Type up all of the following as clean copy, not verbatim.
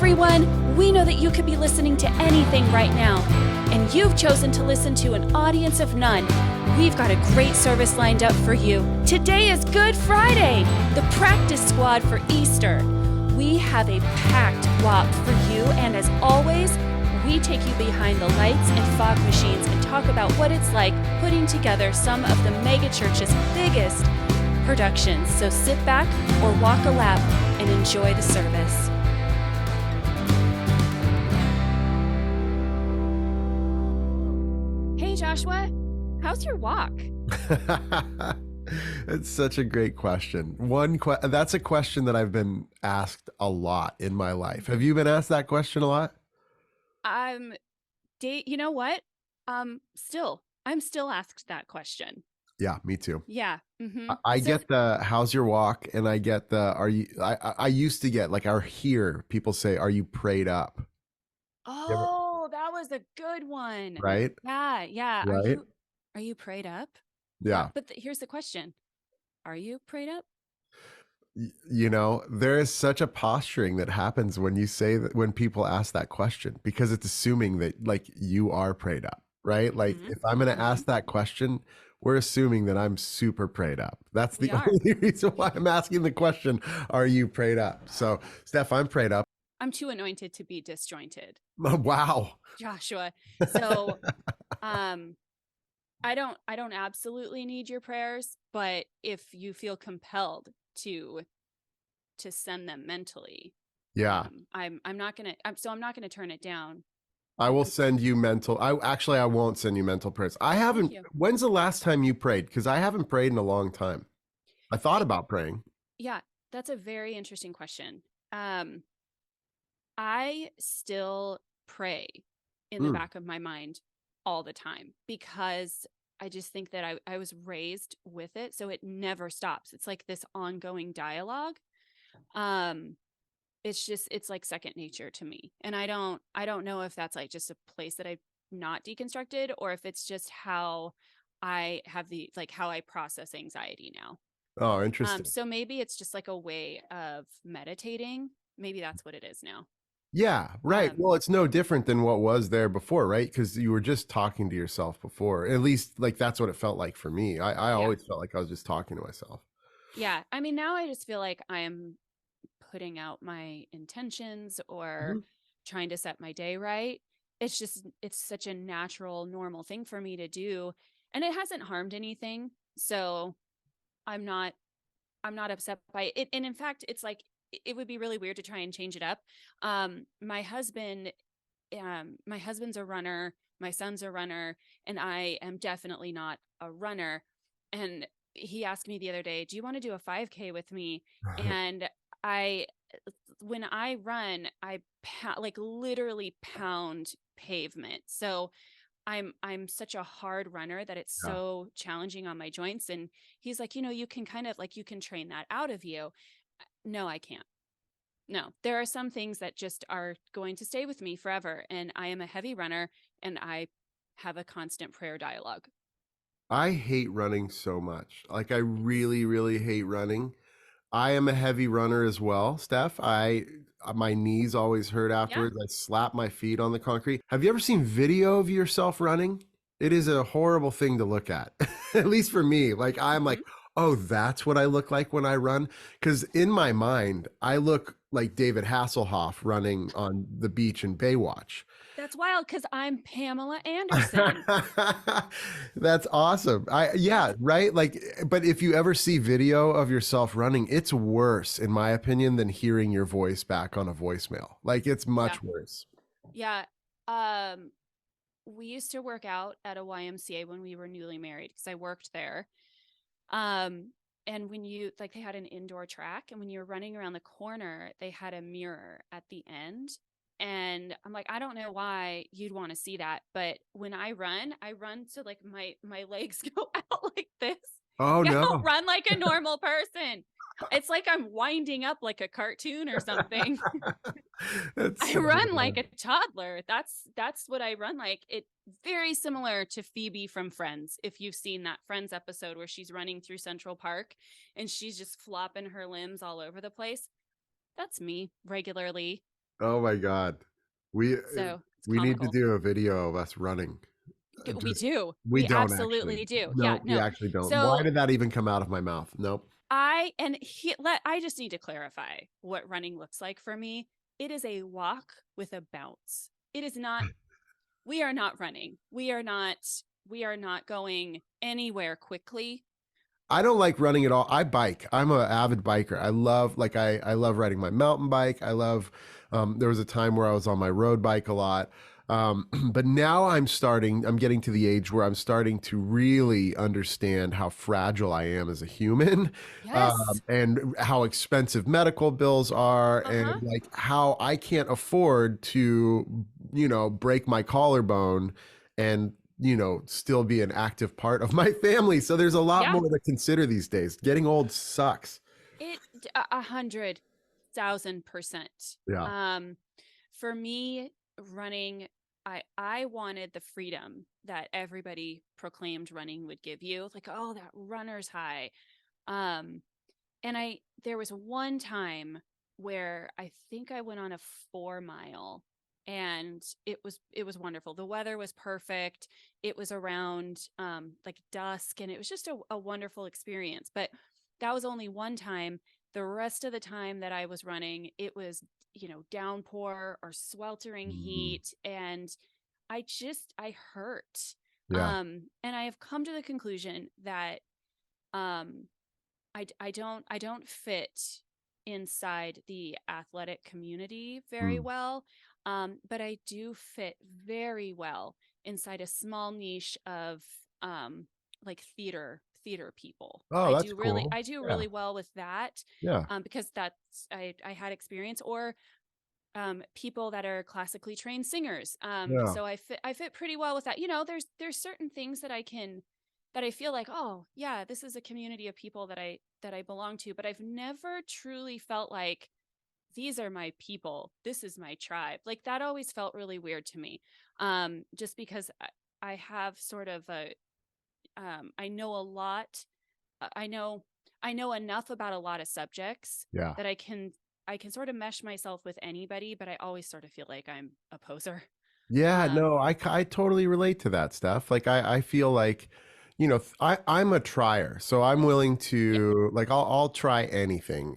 everyone. We know that you could be listening to anything right now, and you've chosen to listen to an audience of none. We've got a great service lined up for you. Today is Good Friday, the practice squad for Easter. We have a packed walk for you, and as always, we take you behind the lights and fog machines and talk about what it's like putting together some of the megachurch's biggest productions. So sit back or walk a lap and enjoy the service. Hey Joshua, how's your walk? It's such a great question. That's a question that I've been asked a lot in my life. Have you been asked that question a lot? You know what? I'm still asked that question. Yeah, me too. Yeah. Mm-hmm. I get the how's your walk, and I get the I used to get, like, I hear people say, are you prayed up? Oh, that was a good one. Right? Yeah. Right? Are you prayed up? Yeah. But here's the question. Are you prayed up? There is such a posturing that happens when you say that, when people ask that question, because it's assuming that, like, you are prayed up, right? Like, if I'm going to ask that question, we're assuming that I'm super prayed up. That's the only reason why I'm asking the question, are you prayed up? So, Steph, I'm prayed up. I'm too anointed to be disjointed. Wow. Joshua. So, I don't absolutely need your prayers, but if you feel compelled to send them mentally, yeah, I'm not gonna turn it down. I will send you I won't send you mental prayers. When's the last time you prayed? Because I haven't prayed in a long time. I thought about praying. Yeah, that's a very interesting question. I still pray in the back of my mind all the time, because I just think that I was raised with it, so it never stops. It's like this ongoing dialogue. It's like second nature to me. And I don't know if that's like just a place that I've not deconstructed, or if it's just how I have how I process anxiety now. Oh, interesting. So maybe it's just like a way of meditating. Maybe that's what it is now. Yeah, right. Well, it's no different than what was there before, right? Because you were just talking to yourself before. At least, like, that's what it felt like for me. I always felt like I was just talking to myself. Yeah. I mean, now I just feel like I am putting out my intentions or trying to set my day right. It's such a natural, normal thing for me to do. And it hasn't harmed anything. So I'm not upset by it. And in fact, it's like, it would be really weird to try and change it up. My husband's a runner, my son's a runner, and I am definitely not a runner. And he asked me the other day, do you want to do a 5K with me? And when I run, I literally pound pavement. So I'm such a hard runner that it's so challenging on my joints. And he's like, you can kind of you can train that out of you. No, I can't. No, there are some things that just are going to stay with me forever. And I am a heavy runner, and I have a constant prayer dialogue. I hate running so much. Like, I really, really hate running. I am a heavy runner as well, Steph. My knees always hurt afterwards. I slap my feet on the concrete. Have you ever seen video of yourself running? It is a horrible thing to look at, at least for me. Like, I'm like, oh, that's what I look like when I run. Because in my mind, I look like David Hasselhoff running on the beach in Baywatch. That's wild, because I'm Pamela Anderson. That's awesome. Right? Like, but if you ever see video of yourself running, it's worse, in my opinion, than hearing your voice back on a voicemail. Like, it's much worse. Yeah. We used to work out at a YMCA when we were newly married, because I worked there. And when they had an indoor track, and when you were running around the corner, they had a mirror at the end. And I'm like, I don't know why you'd want to see that, but when I run so like my legs go out like this. Oh, no. I don't run like a normal person. It's like I'm winding up like a cartoon or something. I run like a toddler. That's what I run like. It very similar to Phoebe from Friends. If you've seen that Friends episode where she's running through Central Park and she's just flopping her limbs all over the place. That's me regularly. Oh my God. We So it's we need to comical. do a video of us running. We Just do. we We don't actually. absolutely do. Yeah, No, we no. actually don't. Why So did that even come out of my mouth? Nope. I just need to clarify what running looks like for me. It is a walk with a bounce. It is not, we are not running. We are not going anywhere quickly. I don't like running at all. I bike. I'm an avid biker. I love riding my mountain bike. I love there was a time where I was on my road bike a lot. But now I'm getting to the age where I'm starting to really understand how fragile I am as a human, Yes. and how expensive medical bills are, and Uh-huh. like how I can't afford to, break my collarbone and still be an active part of my family. So there's a lot Yeah. more to consider these days. Getting old sucks. It 100,000%. Yeah. Um, for me, running, I wanted the freedom that everybody proclaimed running would give you. Like, oh, that runner's high. Um, and there was one time where I think I went on a 4 mile, and it was wonderful. The weather was perfect. It was around like dusk, and it was just a wonderful experience. But that was only one time. The rest of the time that I was running, it was, downpour or sweltering Mhm. heat, and I hurt. Yeah. And I have come to the conclusion that um I don't fit inside the athletic community very Mm. well, but I do fit very well inside a small niche of um, like theater people. Oh, that's cool. I do Yeah. really well with that, Yeah. because I had experience, or people that are classically trained singers. Yeah. So I fit pretty well with that. There's certain things that I feel like, oh yeah, this is a community of people that I belong to, but I've never truly felt like these are my people. This is my tribe. Like that always felt really weird to me. Just because I have sort of I know a lot. I know enough about a lot of subjects Yeah. that I can sort of mesh myself with anybody, but I always sort of feel like I'm a poser. Yeah, Um, no, I totally relate to that stuff. Like I feel like, I'm a trier. So I'm willing yep. to like I'll try anything,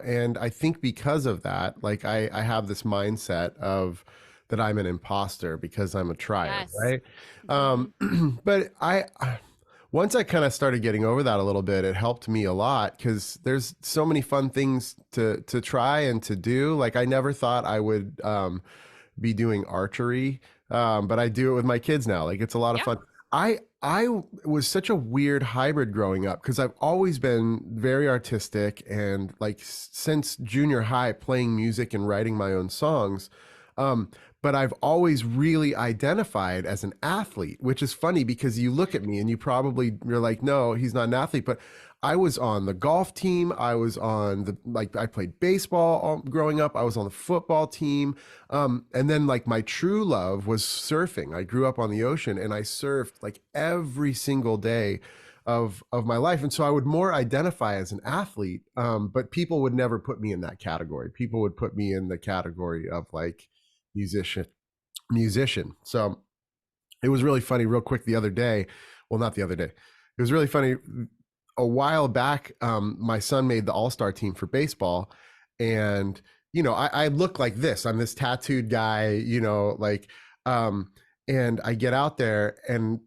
and I think because of that, like I have this mindset of that I'm an imposter because I'm a trier, Yes. right? Hmm. But once I kind of started getting over that a little bit, it helped me a lot because there's so many fun things to try and to do. Like I never thought I would be doing archery, but I do it with my kids now. Like it's a lot of Yeah. fun. I was such a weird hybrid growing up because I've always been very artistic and like since junior high playing music and writing my own songs. Um, but I've always really identified as an athlete, which is funny because you look at me and you're like, no, he's not an athlete. But I was on the golf team. I was on I played baseball growing up. I was on the football team. And then like my true love was surfing. I grew up on the ocean and I surfed like every single day of my life. And so I would more identify as an athlete. But people would never put me in that category. People would put me in the category of like musician, musician. So it was really funny, real quick, the other day. Well, not the other day. It was really funny. A while back, my son made the all-star team for baseball. And, I look like this. I'm this tattooed guy, and I get out there and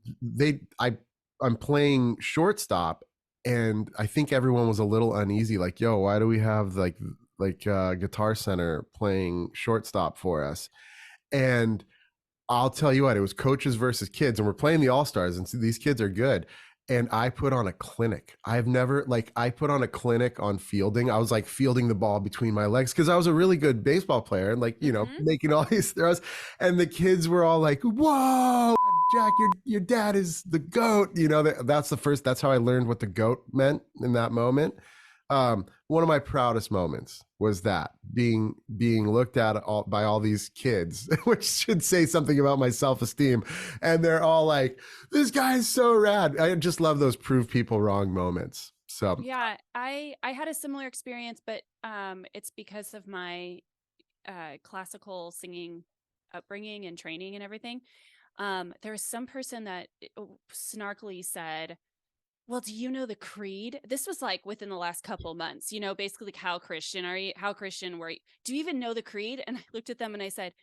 I'm playing shortstop. And I think everyone was a little uneasy, like, yo, why do we have Guitar Center playing shortstop for us? And I'll tell you what, it was coaches versus kids, and we're playing the All Stars, and so these kids are good. And I put on a clinic. I put on a clinic on fielding. I was like fielding the ball between my legs because I was a really good baseball player and Hmm. making all these throws. And the kids were all like, whoa, Jack, your dad is the GOAT. That's how I learned what the GOAT meant in that moment. One of my proudest moments was that being looked at by all these kids, which should say something about my self-esteem, and they're all like, "This guy is so rad." I just love those prove people wrong moments. So Yeah, I had a similar experience, but it's because of my classical singing upbringing and training and everything, there was some person that snarkily said, well, do you know the creed? This was like within the last couple months, basically like, how Christian are you? How Christian were you? Do you even know the creed? And I looked at them and I said,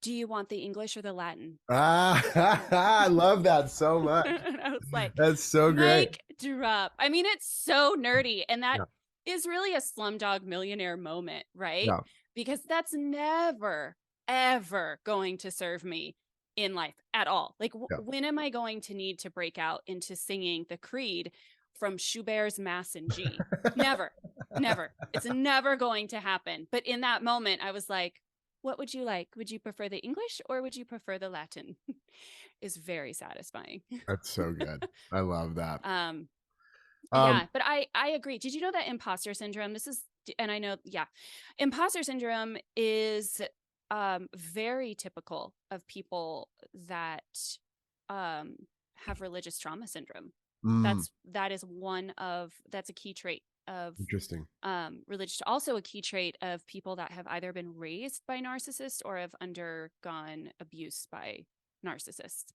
do you want the English or the Latin? I love that so much. And I was like, That's so great. mic drop. I mean, it's so nerdy. And that Yeah. is really a Slumdog Millionaire moment, right? Yeah. Because that's never, ever going to serve me in life at all. Like, Yeah. when am I going to need to break out into singing the creed from Schubert's Mass in G? Never, never. It's never going to happen. But in that moment, I was like, what would you like? Would you prefer the English or would you prefer the Latin? Is very satisfying. That's so good. I love that. Yeah, but I agree. Did you know that imposter syndrome, and I know, yeah, imposter syndrome is very typical of people that have religious trauma syndrome. That's a key trait of Interesting. religious, also a key trait of people that have either been raised by narcissists or have undergone abuse by narcissists.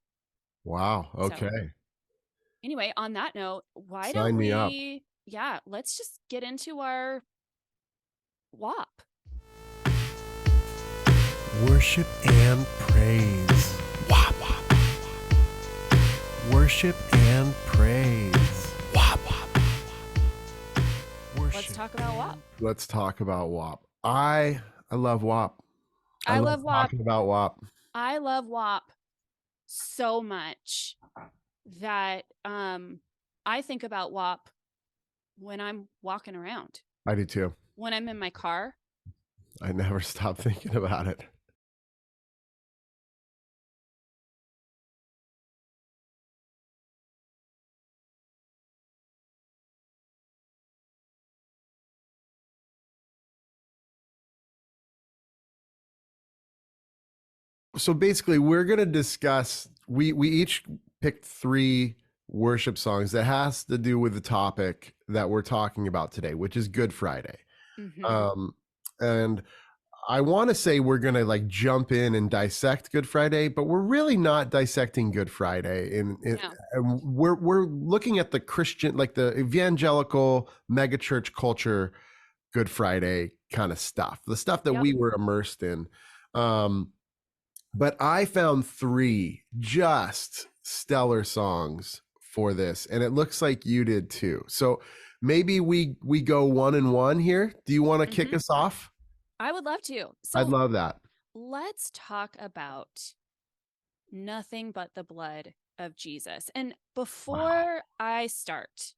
Wow. Okay. So, anyway, on that note, why Sign don't me up. let's just get into our WAP. Worship and praise. Wop, wop. Worship and praise. Wop, wop. Worship. Let's talk about WAP. Let's talk about WAP. I love WAP. I love WAP. Talking about WAP. I love WAP so much that I think about WAP when I'm walking around. I do too. When I'm in my car. I never stop thinking about it. So basically, we're going to discuss, we each picked 3 worship songs that has to do with the topic that we're talking about today, which is Good Friday. Mm-hmm. And I want to say we're going to like jump in and dissect Good Friday, but we're really not dissecting Good Friday. And we're looking at the Christian, like the evangelical megachurch culture, Good Friday kind of stuff, the stuff that we were immersed in. But I found 3 just stellar songs for this, and it looks like you did too. So maybe we go 1 and 1 here. Do you want to kick us off? I would love to. So I'd love that. Let's talk about Nothing But the Blood of Jesus. And before I start,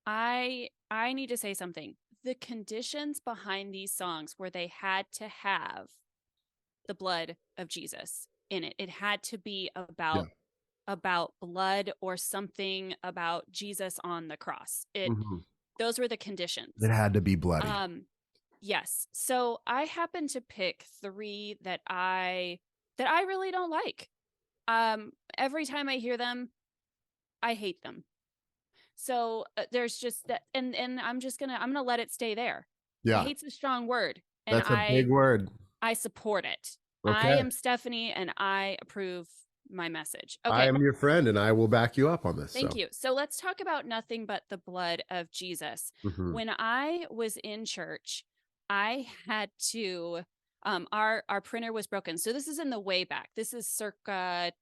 I need to say something. The conditions behind these songs where they had to have the blood of Jesus in it. It had to be about blood or something about Jesus on the cross. Those were the conditions. It had to be bloody. Yes. So I happen to pick 3 that I really don't like. Every time I hear them, I hate them. So there's just that, and I'm gonna let it stay there. Yeah, hate's a strong word, and that's a big word. I support it. Okay. I am Stephanie, and I approve my message. Okay. I am your friend, and I will back you up on this. Thank you. So let's talk about Nothing But the Blood of Jesus. Mm-hmm. When I was in church, I had to, our printer was broken. So this is in the way back. This is circa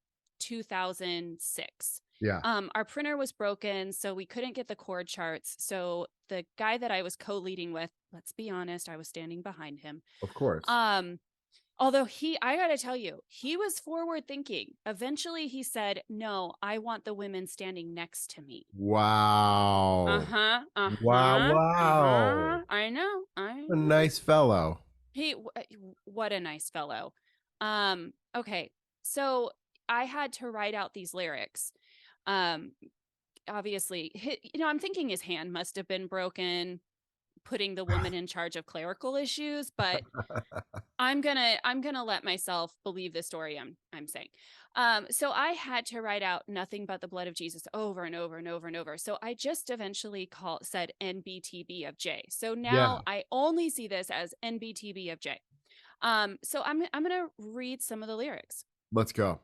2006. Yeah. Our printer was broken, so we couldn't get the chord charts. So the guy that I was co-leading with, let's be honest, I was standing behind him. Of course. Although I got to tell you, he was forward thinking. Eventually he said, no, I want the women standing next to me. Wow. Wow. I know. A nice fellow. What a nice fellow. Okay. So I had to write out these lyrics. Obviously, I'm thinking his hand must have been broken, putting the woman in charge of clerical issues, but I'm gonna let myself believe the story I'm saying. So I had to write out Nothing But the Blood of Jesus over and over and over and over. So I just eventually said NBTB of J. So now I only see this as NBTB of J. So I'm gonna read some of the lyrics. Let's go.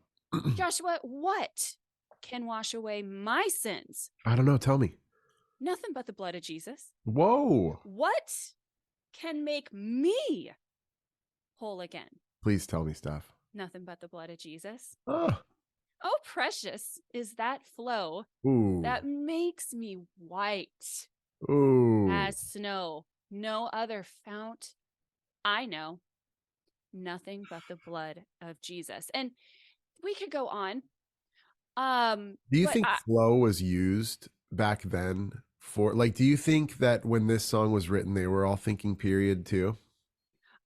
Joshua, what can wash away my sins? I don't know. Tell me. Nothing but the blood of Jesus. Whoa. What can make me whole again? Please tell me, Steph. Nothing but the blood of Jesus. Oh. Oh, precious is that flow Ooh. that makes me white Ooh. as snow. No other fount I know. Nothing but the blood of Jesus. And we could go on. Do you think flow was used back then for, like, do you think that when this song was written, they were all thinking period too?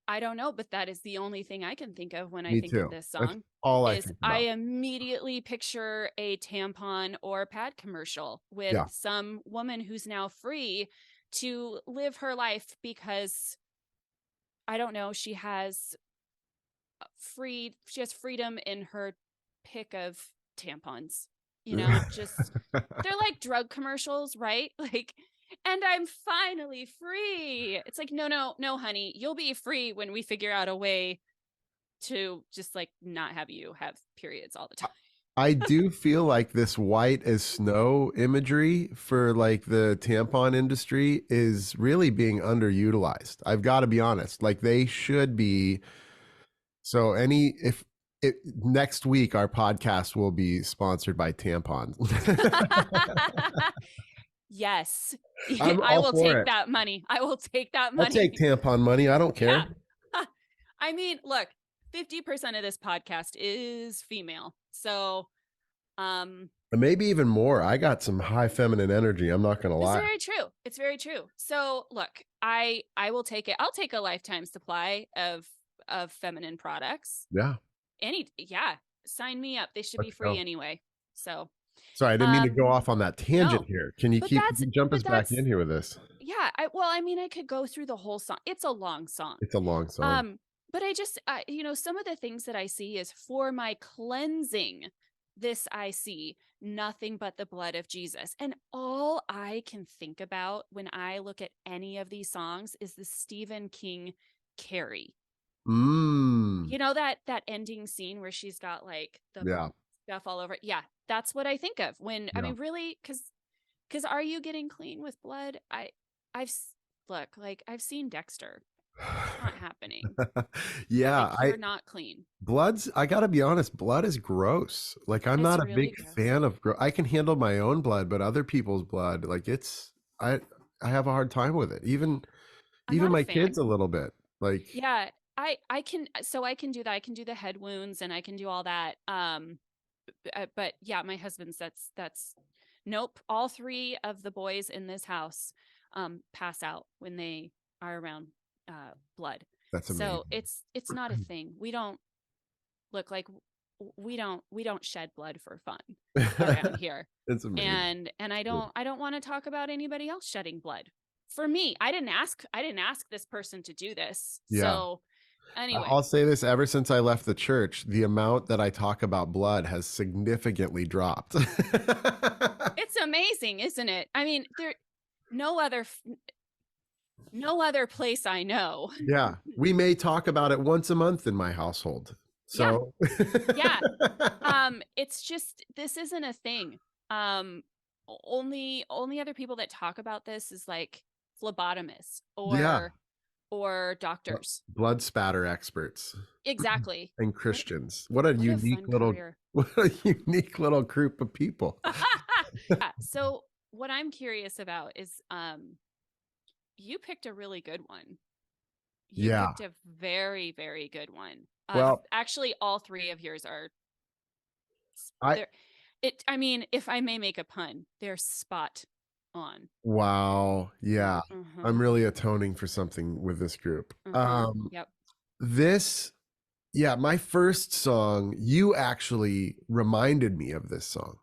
I don't know, but that is the only thing I can think of when I Me think too. of this That's song. all I Is think I about. immediately picture a tampon or pad commercial with Yeah. some woman who's now free to live her life because, I don't know, she has freedom in her pick of tampons. You know, just they're like drug commercials, right? Like, and I'm finally free. It's like, no, honey, you'll be free when we figure out a way to just like not have you have periods all the time. I do feel like this white as snow imagery for like the tampon industry is really being underutilized. I've got to be honest. Like they should be. So next week our podcast will be sponsored by tampons. Yes. I'm I all will for take it. that money. I will take that I'll money. take tampon money. I don't care. Yeah. I mean, look, 50% of this podcast is female. So, maybe even more. I got some high feminine energy. I'm not going to lie. It's very true. It's very true. So, look, I will take it. I'll take a lifetime supply of feminine products. Yeah. Sign me up. They should be free anyway. So, sorry, I didn't mean to go off on that tangent here. Can you jump us back in here with this? Yeah. I could go through the whole song. It's a long song. It's a long song. But I just, some of the things that I see is for my cleansing. This I see nothing but the blood of Jesus. And all I can think about when I look at any of these songs is the Stephen King Carrie. You know, that ending scene where she's got like the stuff all over. Yeah, that's what I think of when, I mean, really, because are you getting clean with blood? I've seen Dexter. It's not happening. Yeah. Like, you're not clean. I gotta be honest, blood is gross. Like I'm not a really big fan of, I can handle my own blood, but other people's blood, like I have a hard time with it. Even my kids a little bit. Like, yeah, I can do that. I can do the head wounds and I can do all that. But yeah, my husband's that's nope. All three of the boys in this house pass out when they are around blood. That's amazing. So it's not a thing. We don't look like we don't shed blood for fun around here. It's amazing. And I don't want to talk about anybody else shedding blood. For me, I didn't ask this person to do this. Yeah. So anyway, I'll say this, ever since I left the church, the amount that I talk about blood has significantly dropped. It's amazing, isn't it? I mean, no other place I know. Yeah. We may talk about it once a month in my household. So yeah. It's just, this isn't a thing. Only other people that talk about this is like phlebotomists or doctors, blood spatter experts. Exactly. And Christians. What a unique little group of people. Yeah. So what I'm curious about is you picked a really good one. You picked a very, very good one. Well, actually all three of yours are I mean, if I may make a pun, they're spot on. Wow. Yeah. I'm really atoning for something with this group. Yep. My first song, you actually reminded me of this song.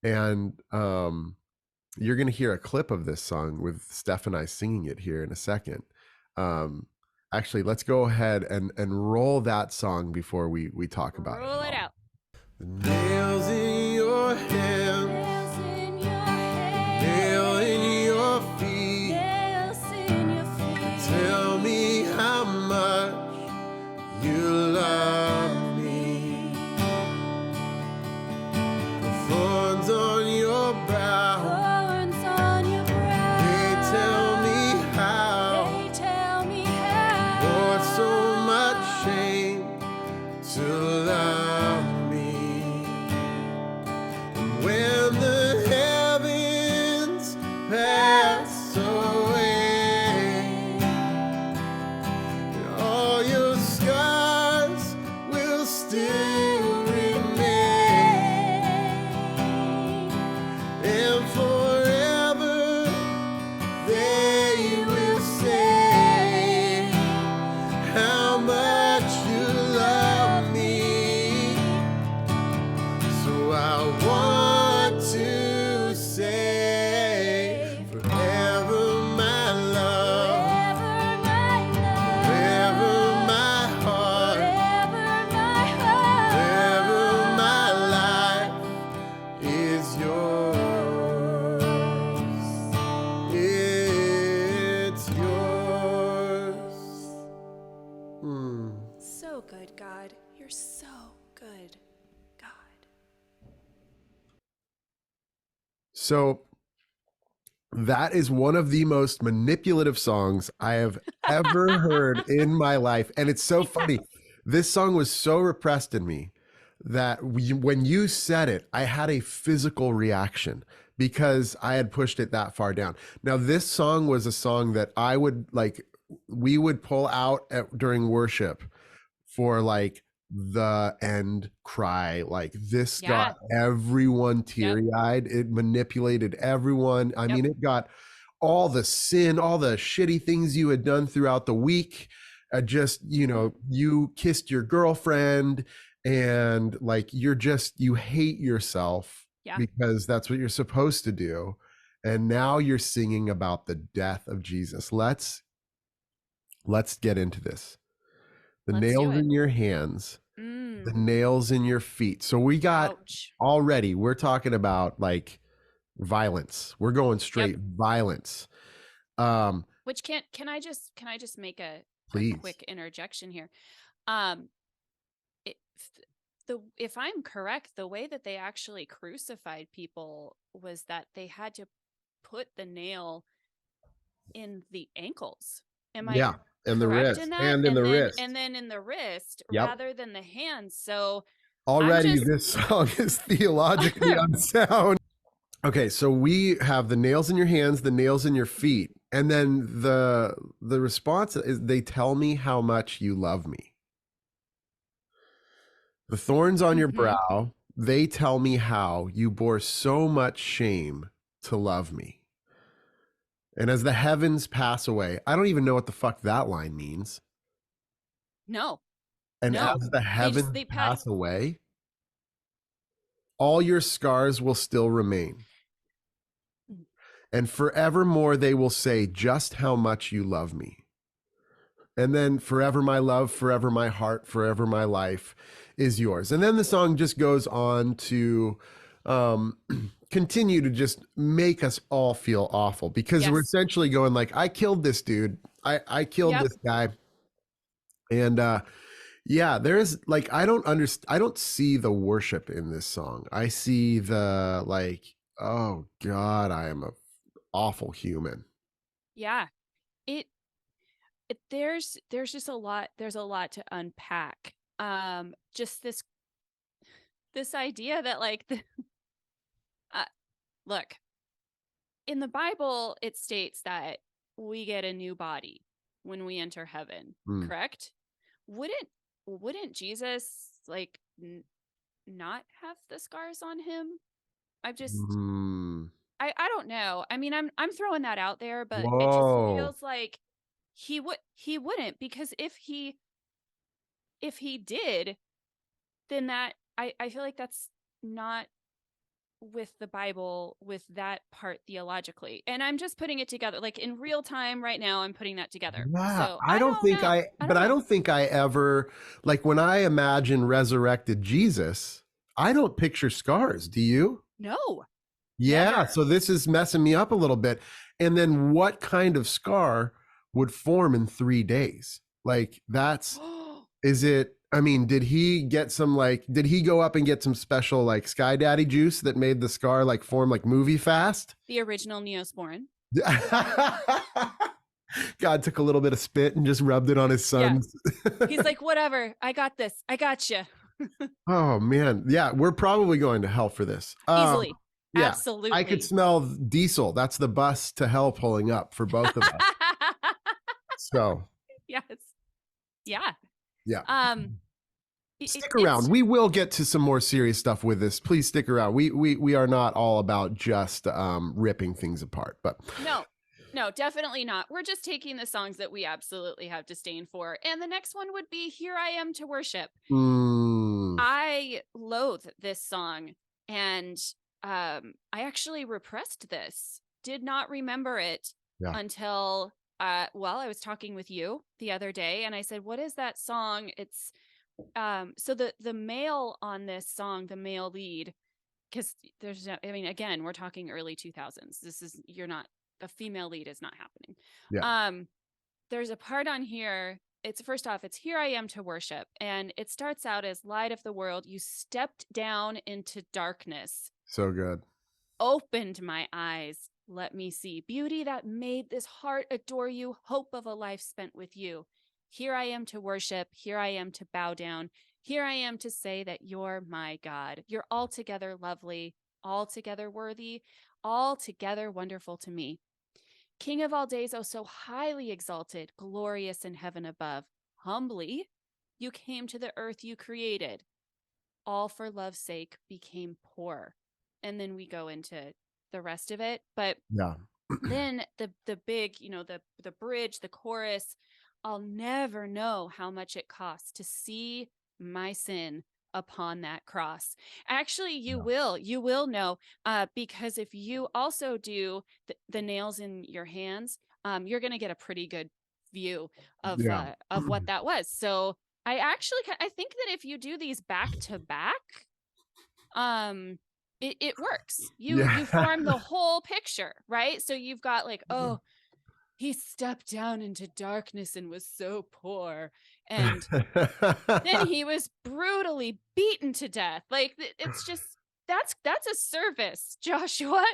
And you're going to hear a clip of this song with Steph and I singing it here in a second. Actually, let's go ahead and roll that song before we talk about it. Roll it out. The nails in your hands, nail in your feet. Tell me how much love me. The thorns on your brow, they tell me how. For so much shame to love me. And when the heavens pass away, all your scars will still remain, and forever they will say how much you love me. So I want to say forever my love, forever my heart, forever my life is yours. It's yours. So good, God. You're so good, God. So that is one of the most manipulative songs I have ever heard in my life. And it's so funny. This song was so repressed in me that when you said it, I had a physical reaction because I had pushed it that far down. Now, this song was a song that we would pull out during worship for like the end cry. Like this got everyone teary-eyed. It manipulated everyone. I mean, it got all the sin, all the shitty things you had done throughout the week. Just, you kissed your girlfriend and like you hate yourself because that's what you're supposed to do. And now you're singing about the death of Jesus. Let's get into this. Let's nails in your hands, the nails in your feet. So we got already, we're talking about like violence. We're going straight violence. Which can I just make a quick interjection here? If I'm correct, the way that they actually crucified people was that they had to put the nail in the ankles. Am I and the wrist, in that? and in the wrist, and then in the wrist rather than the hands. So already this song is theologically unsound. Okay, so we have the nails in your hands, the nails in your feet, and then the response is they tell me how much you love me. The thorns on your brow, they tell me how you bore so much shame to love me. And as the heavens pass away, I don't even know what the fuck that line means. No. And as the heavens pass away, all your scars will still remain. And forevermore they will say just how much you love me. And then forever my love, forever my heart, forever my life is yours. And then the song just goes on to continue to just make us all feel awful because we're essentially going like, I killed this dude. I killed this guy. And there's like, I don't see the worship in this song. I see the like, oh God, I am a awful human. Yeah. There's just a lot to unpack. Just this idea that like look, in the Bible, it states that we get a new body when we enter heaven, correct? Wouldn't Jesus like not have the scars on him? I don't know. I mean, I'm throwing that out there, but it just feels like he wouldn't, because if he did, then that I feel like that's not with the Bible, with that part theologically. And I'm just putting it together like in real time right now. I'm putting that together. So I don't think I ever, like when I imagine resurrected Jesus, I don't picture scars. Do you? No. Yeah. Never. So this is messing me up a little bit. And then what kind of scar would form in 3 days? Like is it I mean, did he get some like? Did he go up and get some special like Sky Daddy juice that made the scar like form like movie fast? The original Neosporin. God took a little bit of spit and just rubbed it on his Yeah. son's. He's like, whatever. I got this. I got you. Oh man, yeah, we're probably going to hell for this. Easily. Yeah, I could Absolutely. smell diesel. That's the bus to hell pulling up for both of us. So Yes. Yeah. yeah, Um, stick it's around. We will get to some more serious stuff with this. Please stick around. We are not all about just ripping things apart, but no, definitely not. We're just taking the songs that we absolutely have disdain for. And the next one would be Here I Am to Worship. I loathe this song, and I actually repressed this. Did not remember it until I was talking with you the other day, and I said, "What is that song?" It's so the male on this song, the male lead, because there's no, I mean, again, we're talking early 2000s. This is you're not a female lead is not happening. yeah, There's a part on here. It's first off, it's Here I Am to Worship, and it starts out as Light of the World. You stepped down into darkness, so good. opened my eyes, let me see beauty that made this heart adore you, hope of a life spent with you. Here I am to worship, here I am to bow down, here I am to say that you're my God. You're altogether lovely, altogether worthy, altogether wonderful to me. King of all days, oh so highly exalted, glorious in heaven above, humbly you came to the earth you created, all for love's sake became poor. And then we go into the rest of it. But Yeah, then the big, the bridge, the chorus, I'll never know how much it costs to see my sin upon that cross. Actually, you will know, because if you also do the nails in your hands, you're going to get a pretty good view yeah, of what that was. So I think that if you do these back to back, it works. You yeah. form the whole picture, right? So you've got like, oh, he stepped down into darkness and was so poor, and then he was brutally beaten to death. Like, it's just that's a service, Joshua.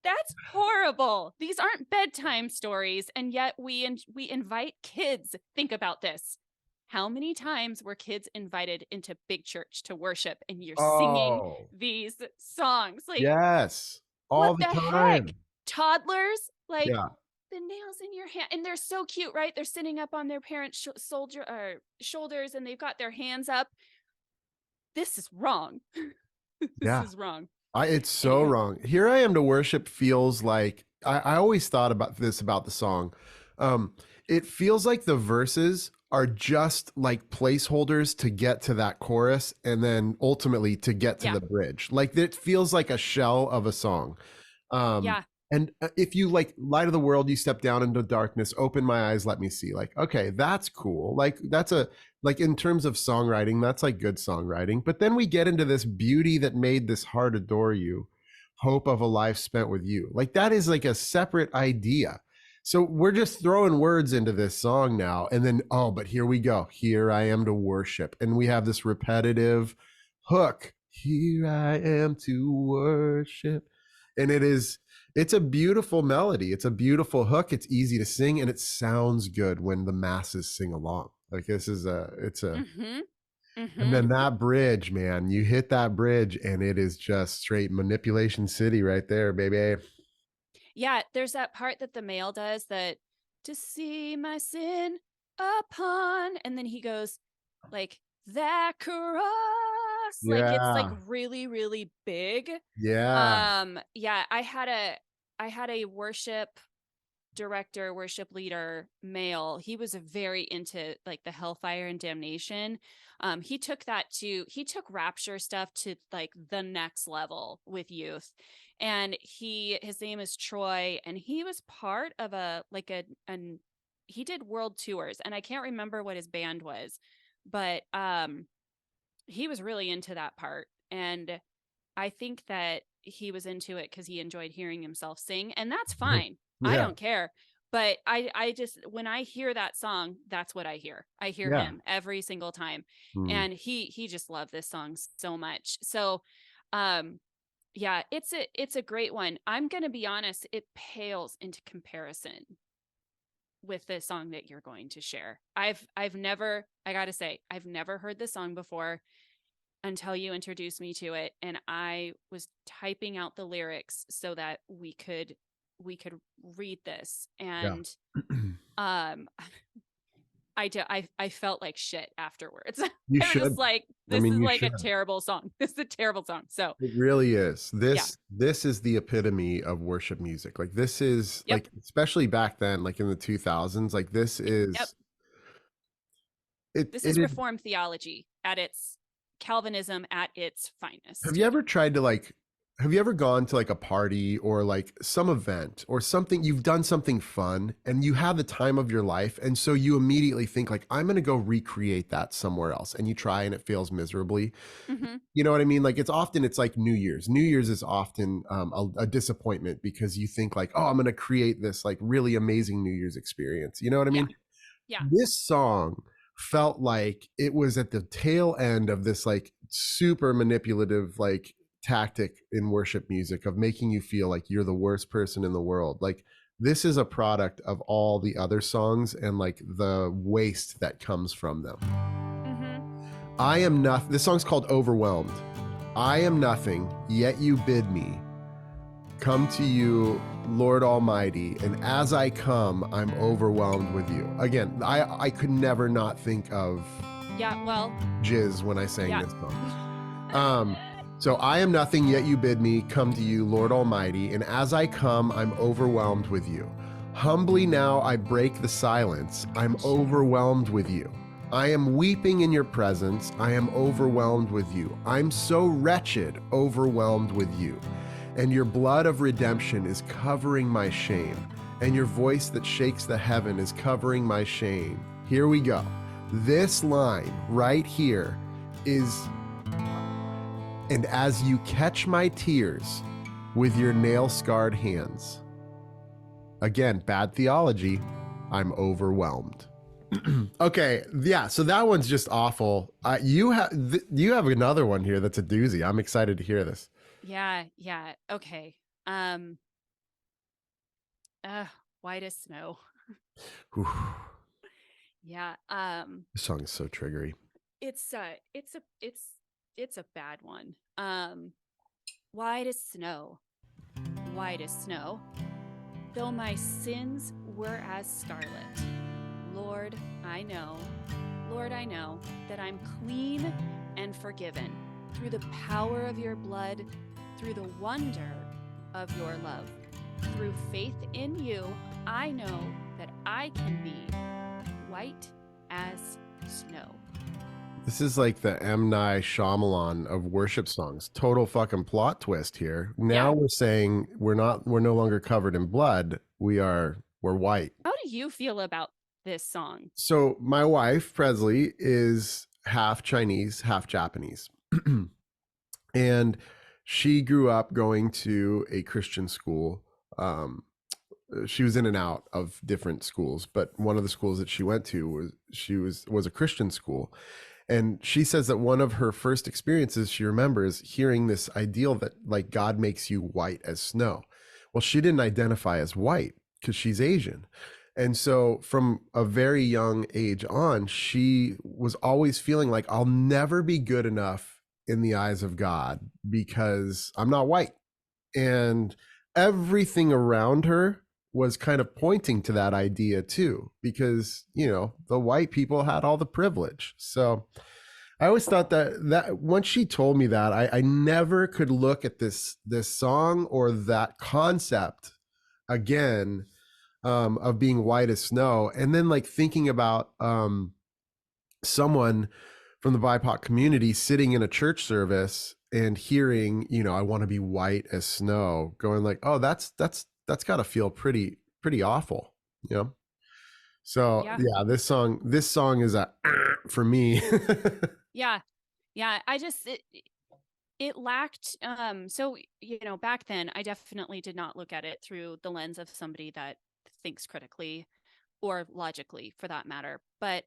That's horrible. These aren't bedtime stories, and yet we invite kids. Think about this. How many times were kids invited into big church to worship, and you're singing Oh, these songs? Like, yes, what all the the heck? time. Toddlers, like, Yeah. the nails in your hand, and they're so cute, right? They're sitting up on their parents' shoulders, and they've got their hands up. This is wrong. This Yeah. is wrong. It's so Anyway, wrong. Here I am to worship feels like I always thought about this about the song. Um, it feels like the verses are just like placeholders to get to that chorus and then ultimately to get to yeah, the bridge. Like it feels like a shell of a song. Um, yeah. and if you like light of the world, you step down into darkness, open my eyes, let me see. Like, okay, that's cool. Like that's a like in terms of songwriting, that's like good songwriting. But then we get into this beauty that made this heart adore you, hope of a life spent with you. Like that is like a separate idea. So we're just throwing words into this song now, and then oh, but here we go. Here I am to worship, and we have this repetitive hook. Here I am to worship, and it's a beautiful melody. It's a beautiful hook. It's easy to sing, and it sounds good when the masses sing along. Like this is Mm-hmm. and Mm-hmm. then that bridge, man, you hit that bridge, and it is just straight manipulation city right there, baby. Yeah, there's that part that the male does, that to see my sin upon, and then he goes like that cross, like it's like Yeah, really, really big. yeah, Yeah, I had a worship director, worship leader, male. He was very into like the hellfire and damnation. He took rapture stuff to like the next level with youth. And his name is Troy, and he was part of he did world tours, and I can't remember what his band was, but he was really into that part. And I think that he was into it because he enjoyed hearing himself sing, and that's fine. I yeah. don't care. but I just, when I hear that song, that's what I hear. I hear Yeah. him every single time. Mm. And he just loved this song so much. So, yeah, it's a great one. I'm going to be honest, it pales into comparison with the song that you're going to share. I've never, I got to say, I've never heard this song before until you introduced me to it, and I was typing out the lyrics so that we could read this. Yeah. And um I felt like shit afterwards. You I was just should. like, I this mean, is you like a should. terrible song. This is a terrible song. So It really is. yeah. This is the epitome of worship music. Like this is Yep. like, especially back then, like in the 2000s, like this Yep. is it This it is is. Reformed theology at its Calvinism at its Have finest. you ever tried to like, have you ever gone to like a party or like some event or something, you've done something fun and you have the time of your life, and so you immediately think like, I'm going to go recreate that somewhere else, and you try and it fails miserably. Mm-hmm. You know what I mean? Like it's like New Year's. New Year's is often a disappointment because you think like, oh, I'm going to create this like really amazing New Year's experience. You know what I Yeah. mean? Yeah. This song felt like it was at the tail end of this like super manipulative like tactic in worship music of making you feel like you're the worst person in the world. Like this is a product of all the other songs and like the waste that comes from them. Mm-hmm. I am nothing. This song's called Overwhelmed. I am nothing, yet you bid me come to you, Lord Almighty, and as I come, I'm overwhelmed with you. Again, I could never not think of Yeah. Well, jizz when I sang yeah. this song. So I am nothing, yet you bid me come to you, Lord Almighty, and as I come, I'm overwhelmed with you. Humbly now I break the silence. I'm overwhelmed with you. I am weeping in your presence. I am overwhelmed with you. I'm so wretched, overwhelmed with you. And your blood of redemption is covering my shame. And your voice that shakes the heaven is covering my shame. Here we go. This line right here is, and as you catch my tears with your nail-scarred hands. Again, bad theology. I'm overwhelmed. Okay, yeah, so that one's just awful. You have another one here that's a doozy. I'm excited to hear this. Yeah. Yeah. Okay. White as snow. Whew. Yeah. This song is so triggery. It's a bad one. White as snow. White as snow. Though my sins were as scarlet. Lord, I know that I'm clean and forgiven through the power of your blood, through the wonder of your love. Through faith in you, I know that I can be white as snow. This is like the M. Night Shyamalan of worship songs. Total fucking plot twist here. Now Yeah. we're saying we're no longer covered in blood. We're white. How do you feel about this song? So my wife, Presley, is half Chinese, half Japanese. And she grew up going to a Christian school. She was in and out of different schools, but one of the schools that she went to was a Christian school. And she says that one of her first experiences she remembers hearing this ideal that like God makes you white as snow. Well, she didn't identify as white because she's Asian. And so from a very young age on, she was always feeling like I'll never be good enough in the eyes of God because I'm not white. And everything around her was kind of pointing to that idea too, because, you know, the white people had all the privilege. So I always thought that once she told me that, I never could look at this song or that concept again, of being white as snow. And then like thinking about someone from the BIPOC community sitting in a church service and hearing, you know, I want to be white as snow, going like, oh, that's got to feel pretty awful, you know? So Yeah. yeah, this song is a for me. Yeah. Yeah. It lacked, so, you know, back then I definitely did not look at it through the lens of somebody that thinks critically or logically for that matter. But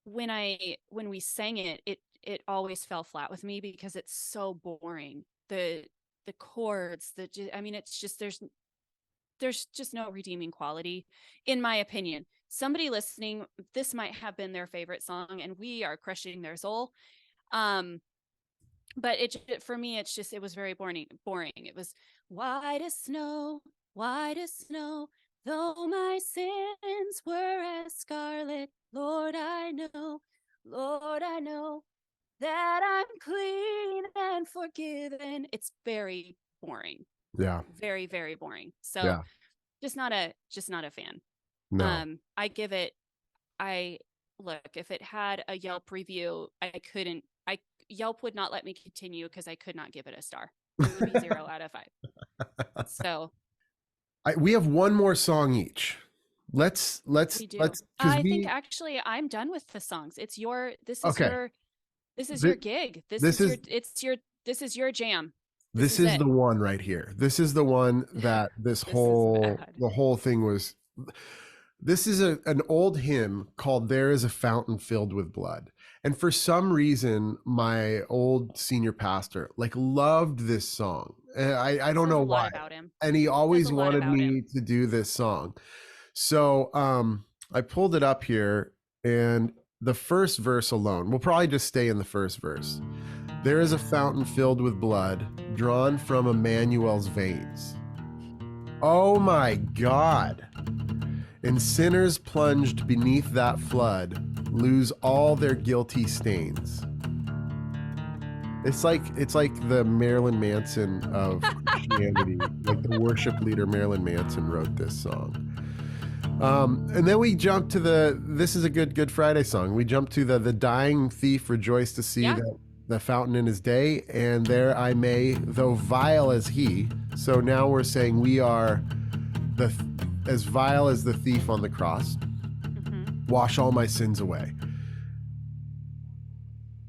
when we sang it, it always fell flat with me because it's so boring. The chords, I mean, it's just there's just no redeeming quality, in my opinion. Somebody listening, this might have been their favorite song, and we are crushing their soul. But for me, it was very boring. It was white as snow, though my sins were as scarlet. Lord, I know that I'm clean and forgiven. It's very boring. Yeah. Very, very boring. So Yeah. just not a fan. No. I give it, look, if it had a Yelp review, Yelp would not let me continue because I could not give it a star. It would be 0 out of 5. So we have one more song each. Let's we do. because I think we actually I'm done with the songs. okay. This is your gig. This is This is your jam. this is is it. the one right here. This is the one that This is bad. the whole thing was. This is an old hymn called "There Is a Fountain Filled with Blood," and for some reason, my old senior pastor loved this song. I don't Says know a lot why, about him. and he Says always a lot wanted about him. me to do this song. So I pulled it up here, and the first verse alone, we'll probably just stay in the first verse. There is a fountain filled with blood, drawn from Emmanuel's veins. Oh my God. And sinners plunged beneath that flood lose all their guilty stains. It's like the Marilyn Manson of Christianity. Like the worship leader Marilyn Manson wrote this song. And then we jump to this is a Good Friday song. We jump to the dying thief rejoiced to see that the fountain in his day, and there I may, though vile as he. So now we're saying we are as vile as the thief on the cross. Mm-hmm. Wash all my sins away.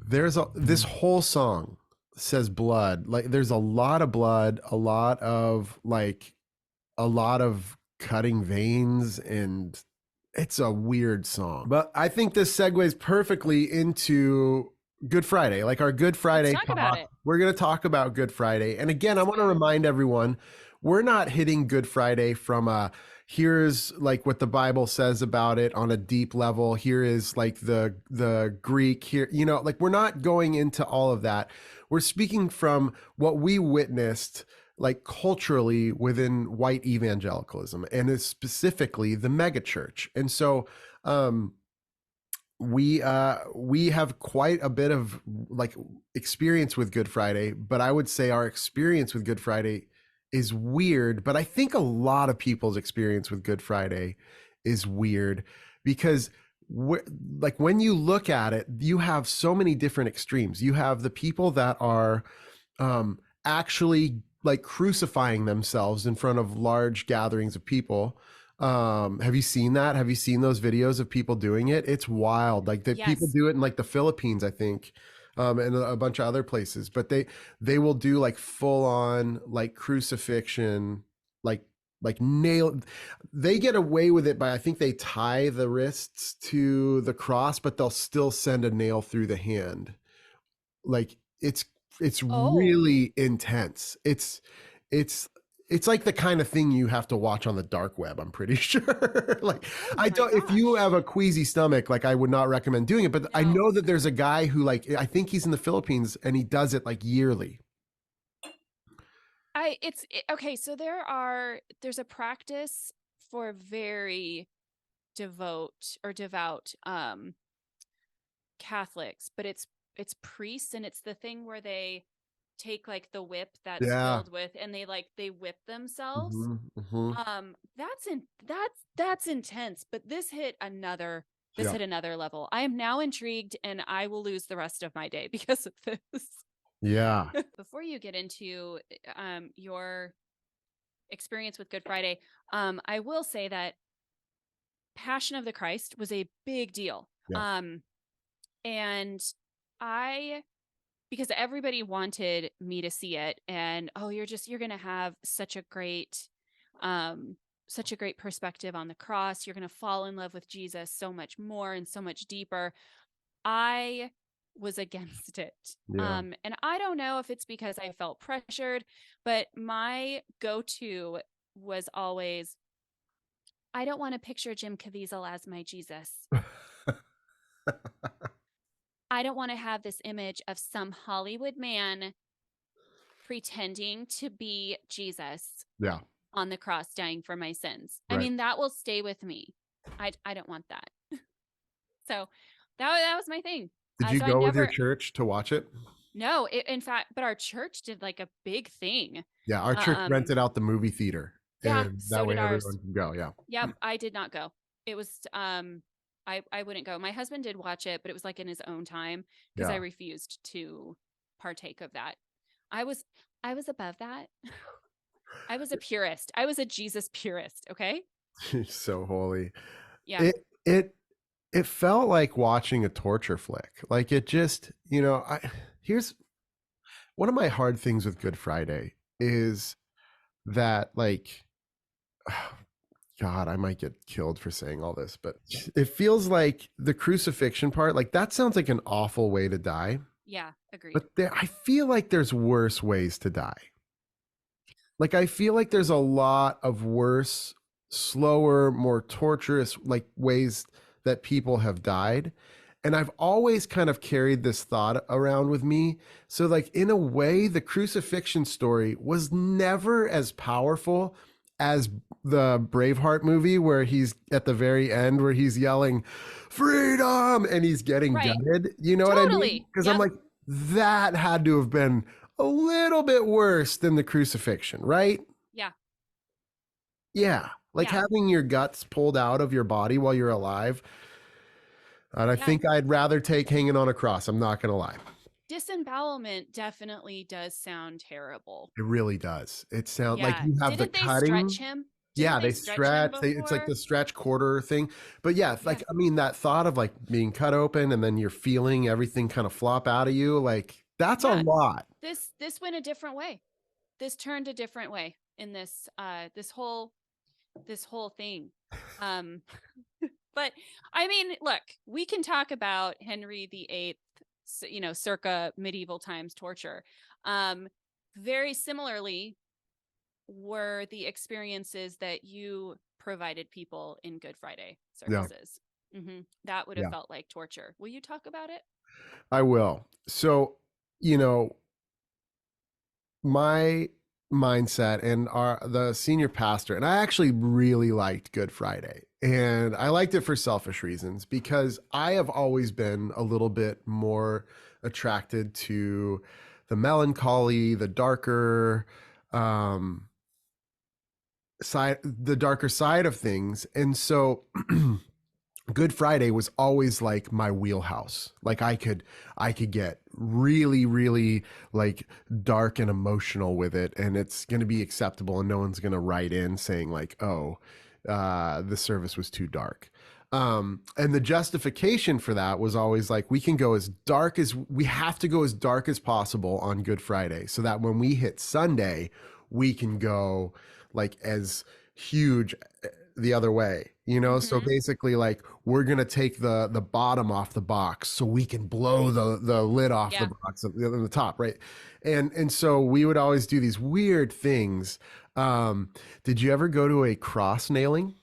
This whole song says blood. There's a lot of blood, a lot of cutting veins, and it's a weird song. But I think this segues perfectly into Good Friday, our Good Friday talk about it. We're going to talk about Good Friday. And again, I want to remind everyone, we're not hitting Good Friday from here's what the Bible says about it on a deep level. Here is the Greek here, we're not going into all of that. We're speaking from what we witnessed culturally within white evangelicalism, and specifically the megachurch. And so we have quite a bit of experience with Good Friday, but I would say our experience with Good Friday is weird. But I think a lot of people's experience with Good Friday is weird because when you look at it, you have so many different extremes. You have the people that are actually crucifying themselves in front of large gatherings of people. Have you seen that? Have you seen those videos of people doing it? It's wild. Yes. People do it in the Philippines, I think, and a bunch of other places, but they will do full on crucifixion, nail. They get away with it by, I think they tie the wrists to the cross, but they'll still send a nail through the hand. It's really intense. It's the kind of thing you have to watch on the dark web, I'm pretty sure. If you have a queasy stomach, I would not recommend doing it. But no. I know that there's a guy who I think he's in the Philippines and he does it yearly. Okay. So there's a practice for very devout Catholics, but it's priests, and it's the thing where they take the whip that's filled with, and they whip themselves. Mm-hmm, mm-hmm. That's intense, but this hit another level. I am now intrigued, and I will lose the rest of my day because of this. Yeah. Before you get into your experience with Good Friday, I will say that Passion of the Christ was a big deal. Yeah. And because everybody wanted me to see it, and you're going to have such a great such a great perspective on the cross. You're going to fall in love with Jesus so much more and so much deeper. I was against it. Yeah. And I don't know if it's because I felt pressured, but my go-to was always, I don't want to picture Jim Caviezel as my Jesus. I don't want to have this image of some Hollywood man pretending to be Jesus Yeah. on the cross dying for my sins. I Right. mean, that will stay with me. I don't want that. So that was my thing. Did you So I go with your never, church to watch it? no, in fact, but our church did like a big thing. Yeah, our church Um, rented out the movie theater, yeah, and that so way did ours. everyone can go. Yeah. Yep, I did not go. It was I wouldn't go. My husband did watch it, but it was like in his own time because I Yeah. refused to partake of that. I was I was above that. I was a purist. I was a Jesus purist, okay? He's so holy. Yeah. It it it felt like watching a torture flick. Like it just, I here's one of my hard things with Good Friday is that like God, I might get killed for saying all this, but it feels like the crucifixion part, like that sounds like an awful way to die. Yeah, agreed. But I feel like there's worse ways to die. Like I feel like there's a lot of worse, slower, more torturous like ways that people have died. And I've always kind of carried this thought around with me. So like in a way, the crucifixion story was never as powerful as the Braveheart movie where he's at the very end where he's yelling freedom and he's getting Right. gutted. You know what I mean? Totally. Because I'm Yep. like, that had to have been a little bit worse than the crucifixion, right? Yeah. Yeah. Like Yeah. having your guts pulled out of your body while you're alive. And I Yeah. think I'd rather take hanging on a cross. I'm not going to lie. Disembowelment definitely does sound terrible. It really does. It sounds like Yeah. you have the Didn't they stretch cutting. him? Yeah, Didn't they they stretch him stretch. It's like before? the stretch quarter thing. But yeah, Yeah. like, I mean, that thought of like being cut open and then you're feeling everything kind of flop out of you, like, that's a Yeah. lot. This went a different way. This turned a different way in this whole thing. Um but I mean, look, we can talk about Henry VIII, circa medieval times torture. Very similarly were the experiences that you provided people in Good Friday Yeah. services. That would have Yeah, felt like torture. Will you talk about it? I will. So, you know, my mindset and the senior pastor, and I actually really liked Good Friday, and I liked it for selfish reasons because I have always been a little bit more attracted to the melancholy, the darker um the darker side of things. And so Good Friday was always like my wheelhouse. Like I could get really, really like dark and emotional with it, and it's going to be acceptable, and no one's going to write in saying like, "Oh, the service was too dark." And the justification for that was always like, we have to go as dark as possible on Good Friday, so that when we hit Sunday, we can go like as huge the other way, so Mm-hmm. basically like we're gonna take the bottom off the box so we can blow the lid off the Yeah. box at the top, right? And so we would always do these weird things. Did you ever go to a cross nailing?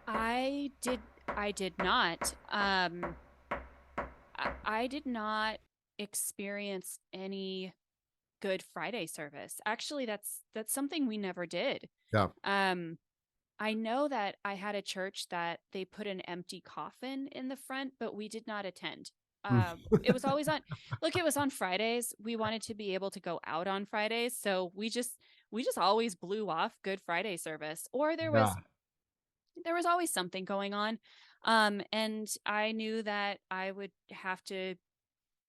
I did not. I did not experience any Good Friday service. Actually, that's something we never did. Yeah. Um, I know that I had a church that they put an empty coffin in the front, but we did not attend. It was always on, look, it was on Fridays. We wanted to be able to go out on Fridays, so we just always blew off Good Friday service, or there Yeah. was there was always something going on. And I knew that I would have to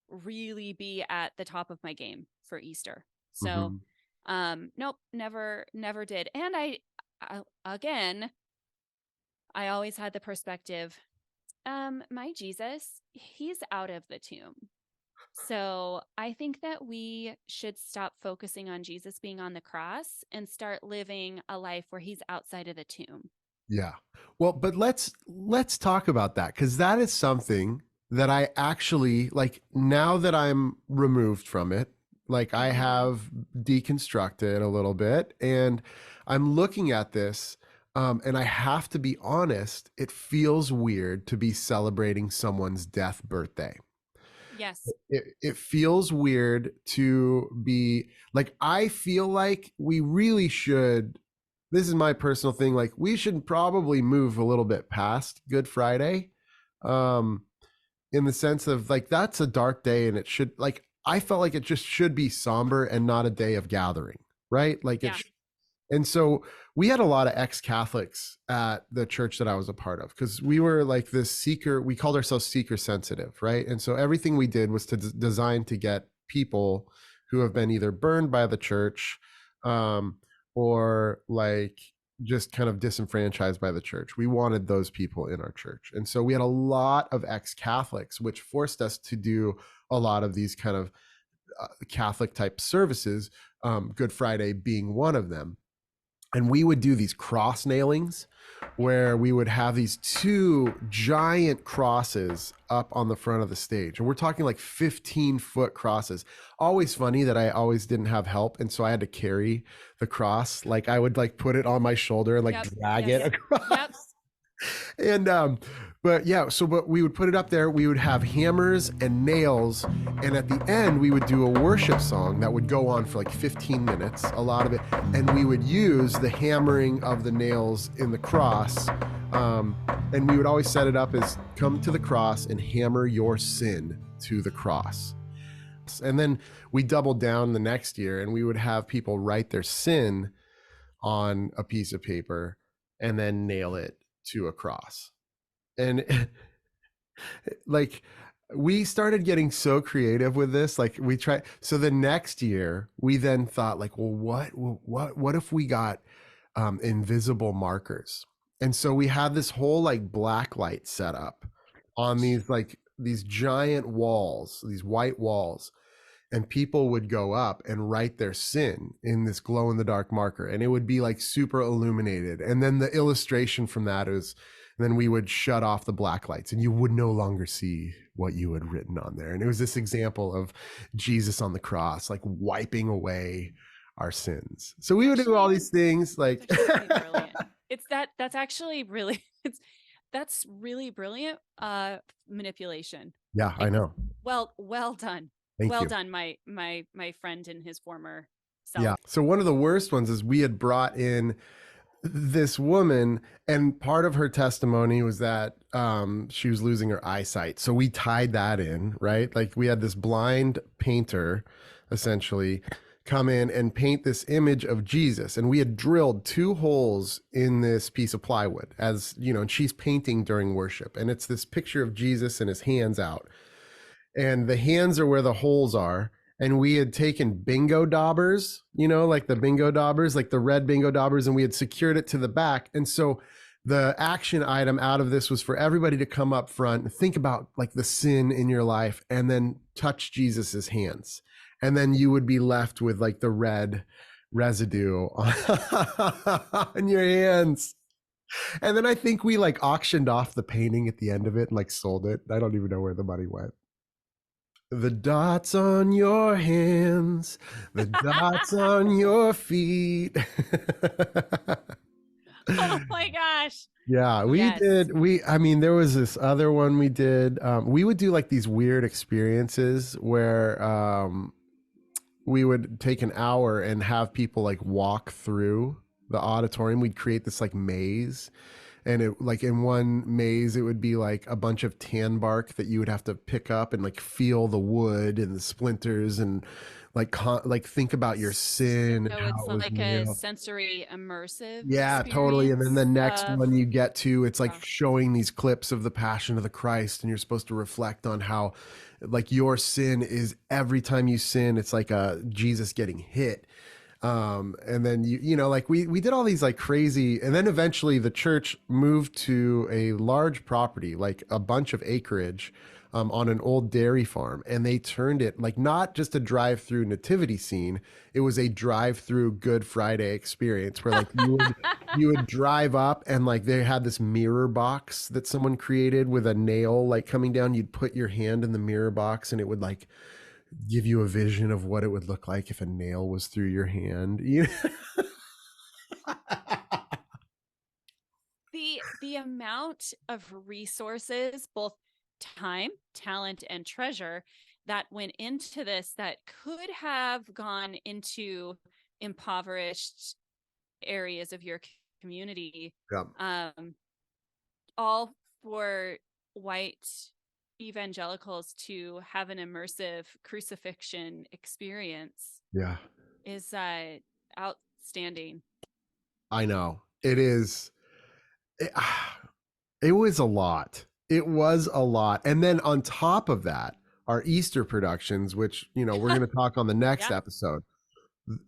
really be at the top of my game for Easter. So, Hmm. nope, never did. And again, I always had the perspective, my Jesus, he's out of the tomb. So I think that we should stop focusing on Jesus being on the cross and start living a life where he's outside of the tomb. Yeah. Well, but let's talk about that, because that is something that I actually like now that I'm removed from it. Like I Mm-hmm. have deconstructed a little bit, and I'm looking at this, and I have to be honest, it feels weird to be celebrating someone's death birthday. Yes. It feels weird to be like, I feel like we really should, this is my personal thing, like we should probably move a little bit past Good Friday, um in the sense of like that's a dark day, and it should, like, I felt like it just should be somber and not a day of gathering, right? Like Yeah. and so we had a lot of ex-Catholics at the church that I was a part of, because we were like this seeker, we called ourselves seeker sensitive, right? And so everything we did was to design to get people who have been either burned by the church, um, or like just kind of disenfranchised by the church. We wanted those people in our church. And so we had a lot of ex-Catholics, which forced us to do a lot of these kind of Catholic type services, Good Friday being one of them. And we would do these cross nailings where we would have these two giant crosses up on the front of the stage. And we're talking like 15-foot crosses. Always funny that I always didn't have help. And so I had to carry the cross. Like I would like put it on my shoulder and like Yep. drag Yes. it across. Yep. And but yeah, so but we would put it up there, we would have hammers and nails, and at the end we would do a worship song that would go on for like 15 minutes, a lot of it, and we would use the hammering of the nails in the cross, and we would always set it up as come to the cross and hammer your sin to the cross. And then we doubled down the next year, and we would have people write their sin on a piece of paper and then nail it to a cross. And like we started getting so creative with this, like we tried, so the next year we then thought like, well, what if we got invisible markers? And so we had this whole like black light set up on these like these giant walls, these white walls, and people would go up and write their sin in this glow in the dark marker, and it would be like super illuminated. And then the illustration from that is, then we would shut off the black lights and you would no longer see what you had written on there. And it was this example of Jesus on the cross, like wiping away our sins. So we would do all these things like brilliant. That's actually really that's really brilliant manipulation. Yeah, I know. Well done. Thank you. Done, my friend and his former self. Yeah. So one of the worst ones is we had brought in this woman, and part of her testimony was that she was losing her eyesight. So we tied that in, right? Like we had this blind painter essentially come in and paint this image of Jesus, and we had drilled 2 holes in this piece of plywood, as you know, and she's painting during worship, and it's this picture of Jesus and his hands out, and the hands are where the holes are. And we had taken bingo daubers, you know, like the bingo daubers, like the red bingo daubers, and we had secured it to the back. And so the action item out of this was for everybody to come up front and think about like the sin in your life and then touch Jesus's hands. And then you would be left with like the red residue on your hands. And then I think we like auctioned off the painting at the end of it and like sold it. I don't even know where the money went. The dots on your hands, the dots on your feet. Oh my gosh. Yeah, we did. I mean, there was this other one we did. We would do like these weird experiences where we would take an hour and have people like walk through the auditorium. We'd create this like maze. And it like in one maze, it would be like a bunch of tan bark that you would have to pick up and like feel the wood and the splinters and like think about your sin. So and how it's it was like nailed. a sensory immersive. Yeah, experience. totally. And then the next one you get to, it's like Wow. showing these clips of the Passion of the Christ, and you're supposed to reflect on how like your sin is, every time you sin, it's like a Jesus getting hit. And then you know, like we did all these like crazy, and then eventually the church moved to a large property, like a bunch of acreage, on an old dairy farm, and they turned it like not just a drive-through nativity scene. It was a drive-through Good Friday experience where like you would drive up and like they had this mirror box that someone created with a nail like coming down. You'd put your hand in the mirror box and it would like give you a vision of what it would look like if a nail was through your hand. The amount of resources, both time, talent, and treasure that went into this that could have gone into impoverished areas of your community, Yeah. all for white evangelicals to have an immersive crucifixion experience Yeah. is outstanding. I know. It is. It, it was a lot. It was a lot. And then on top of that, our Easter productions, which, we're going to talk on the next Yeah. episode.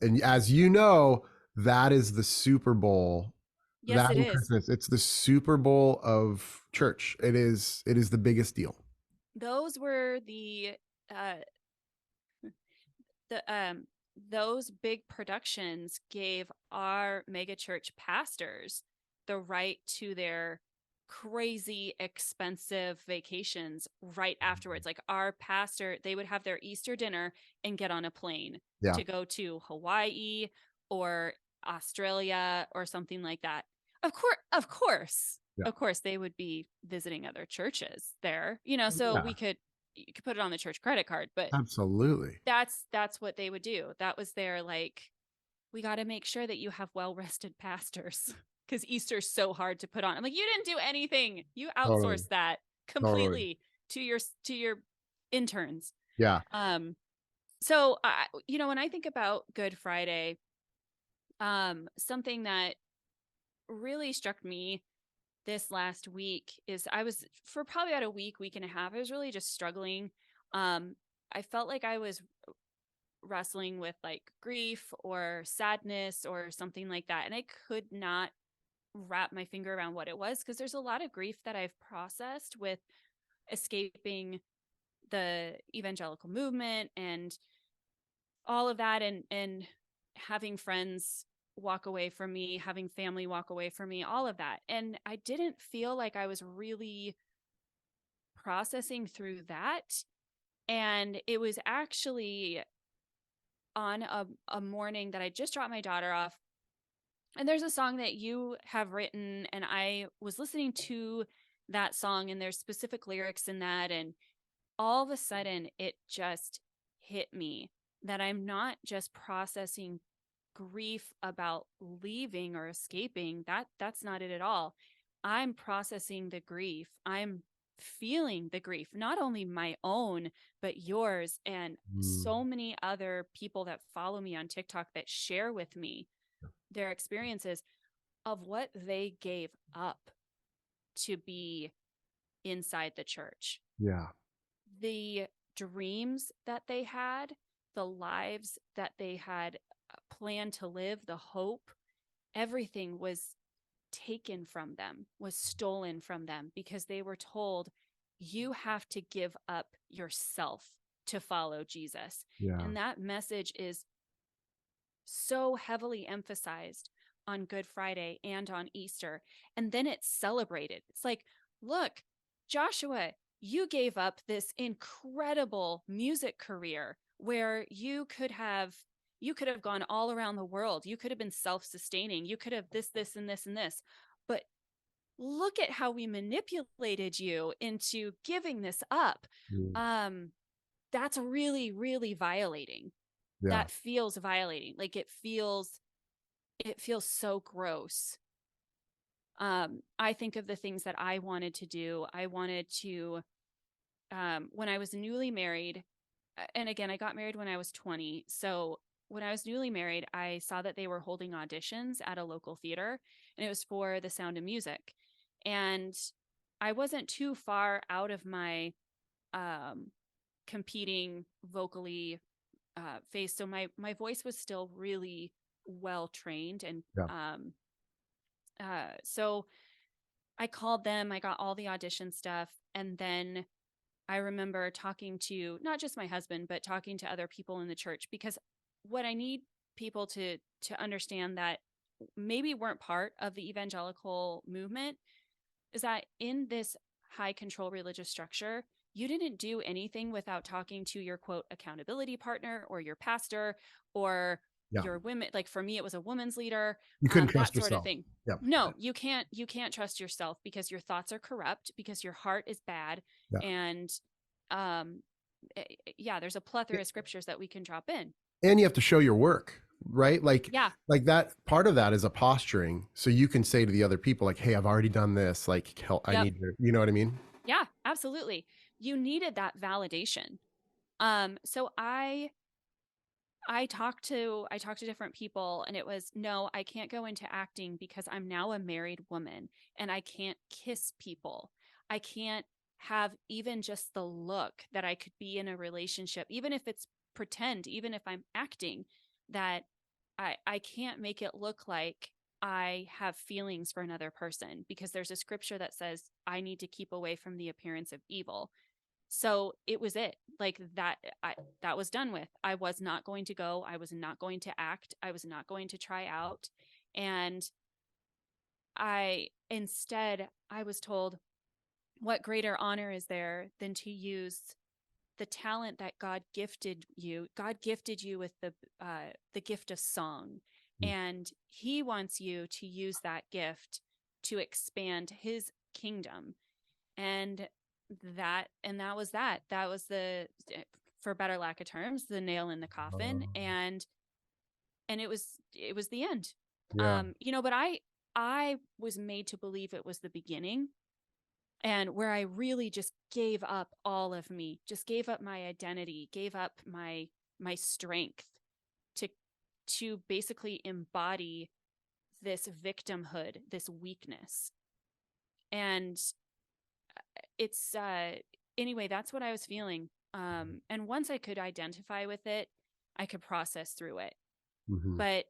And as you know, that is the Super Bowl. Yes, That it and is. Christmas. It's the Super Bowl of church. It is the biggest deal. Those were uh the those big productions gave our megachurch pastors the right to their crazy expensive vacations right afterwards. Like our pastor, they would have their Easter dinner and get on a plane Yeah. to go to Hawaii or Australia or something like that. Yeah. Of course, they would be visiting other churches there, so Yeah. you could put it on the church credit card, but Absolutely. that's what they would do. That was their like, we got to make sure that you have well-rested pastors because Easter's so hard to put on. I'm like, you didn't do anything. You Totally. outsourced that Totally. completely to your interns. Yeah. So when I think about Good Friday, something that really struck me this last week is I was for probably about a week and a half, I was really just struggling. I felt like I was wrestling with like grief or sadness or something like that. And I could not wrap my finger around what it was because there's a lot of grief that I've processed with escaping the evangelical movement and all of that, and having friends walk away from me, having family walk away from me, all of that. And I didn't feel like I was really processing through that. And it was actually on a morning that I just dropped my daughter off. And there's a song that you have written, and I was listening to that song, and there's specific lyrics in that. And all of a sudden, it just hit me that I'm not just processing grief about leaving or escaping. That's not it at all. I'm processing the grief. I'm feeling the grief, not only my own, but yours and Mm. so many other people that follow me on TikTok that share with me their experiences of what they gave up to be inside the church. Yeah. The dreams that they had, the lives that they had planned to live, the hope, everything was taken from them, was stolen from them because they were told, you have to give up yourself to follow Jesus. Yeah. And that message is so heavily emphasized on Good Friday and on Easter. And then it's celebrated. It's like, look, Joshua, you gave up this incredible music career where you could have gone all around the world. You could have been self-sustaining. You could have this, and this, and this. But look at how we manipulated you into giving this up. Mm. That's really, really violating. Yeah. That feels violating. Like it feels so gross. I think of the things that I wanted to do. I wanted to, when I was newly married, and again, I got married when I was 20. So when I was newly married, I saw that they were holding auditions at a local theater, and it was for The Sound of Music. And I wasn't too far out of my competing vocally phase. So my voice was still really well trained. And Yeah. so I called them, I got all the audition stuff. And then I remember talking to not just my husband, but talking to other people in the church, because what I need people to understand that maybe weren't part of the evangelical movement is that in this high control religious structure, you didn't do anything without talking to your quote accountability partner or your pastor or Yeah. your women. Like for me, it was a woman's leader, You couldn't that trust sort of yourself. thing. Yeah. No, you can't trust yourself because your thoughts are corrupt, because your heart is bad. Yeah. And um yeah, there's a plethora of scriptures that we can drop in. And you have to show your work, right? Yeah. Like that part of that is a posturing. So you can say to the other people, like, hey, I've already done this. Like, help, I Yep. need to, you know what I mean? Yeah, absolutely. You needed that validation. So I talked to different people, and it was, no, I can't go into acting because I'm now a married woman and I can't kiss people. I can't have even just the look that I could be in a relationship, even if it's pretend, even if I'm acting, that I can't make it look like I have feelings for another person, because there's a scripture that says I need to keep away from the appearance of evil. So it was it, like that. That was done with. I was not going to go. I was not going to act. I was not going to try out. And I was told, what greater honor is there than to use the talent that God gifted you? God gifted you with the gift of song, Mm. and He wants you to use that gift to expand His kingdom. And that was the, for better lack of terms, the nail in the coffin. And it was the end. Yeah. But I was made to believe it was the beginning, and where I really just gave up all of me, just gave up my identity, gave up my strength to basically embody this victimhood, this weakness. And it's anyway, that's what I was feeling. And once I could identify with it, I could process through it. Mm-hmm. But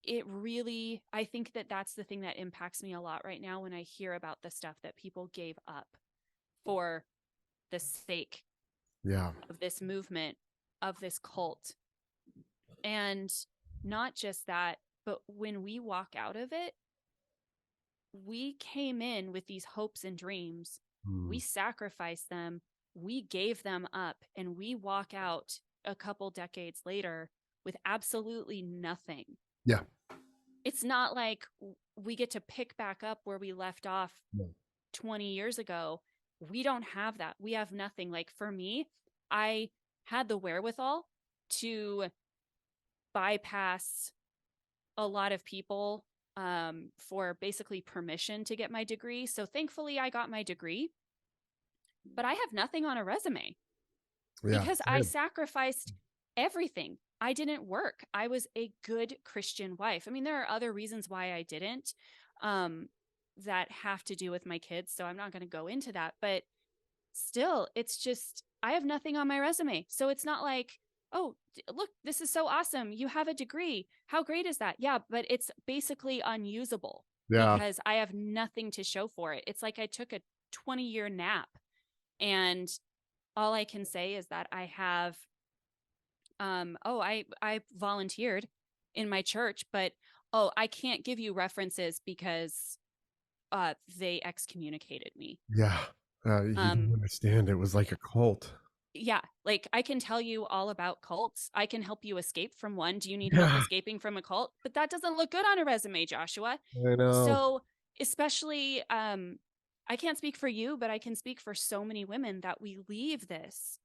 it really, I think that that's the thing that impacts me a lot right now when I hear about the stuff that people gave up for the sake Yeah. of this movement, of this cult. And not just that, but when we walk out of it, we came in with these hopes and dreams. Mm. We sacrificed them, we gave them up, and we walk out a couple decades later with absolutely nothing. Yeah. It's not like we get to pick back up where we left off 20 years ago. We don't have that. We have nothing. Like for me, I had the wherewithal to bypass a lot of people for basically permission to get my degree. So thankfully, I got my degree, but I have nothing on a resume Yeah. because I sacrificed everything. I didn't work. I was a good Christian wife. I mean, there are other reasons why I didn't that have to do with my kids. So I'm not going to go into that. But still, it's just, I have nothing on my resume. So it's not like, oh, look, this is so awesome. You have a degree. How great is that? Yeah, but it's basically unusable Yeah. because I have nothing to show for it. It's like I took a 20-year nap, and all I can say is that I have I volunteered in my church, but I can't give you references because they excommunicated me. Yeah. You don't Um understand. It was like a cult. yeah, like I can tell you all about cults. I can help you escape from one. Do you need help Yeah. escaping from a cult? But that doesn't look good on a resume, Joshua. I know. So, especially I can't speak for you, but I can speak for so many women that we leave this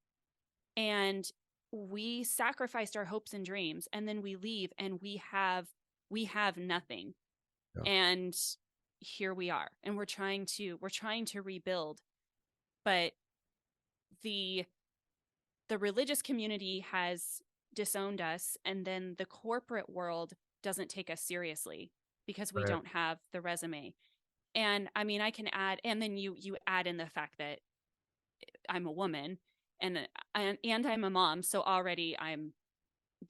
and we sacrificed our hopes and dreams, and then we leave and we have nothing. Yeah. And here we are, and we're trying to rebuild. But the religious community has disowned us, and then the corporate world doesn't take us seriously because we Right. don't have the resume. And I mean, I can add, and then you add in the fact that I'm a woman, and I'm a mom, so already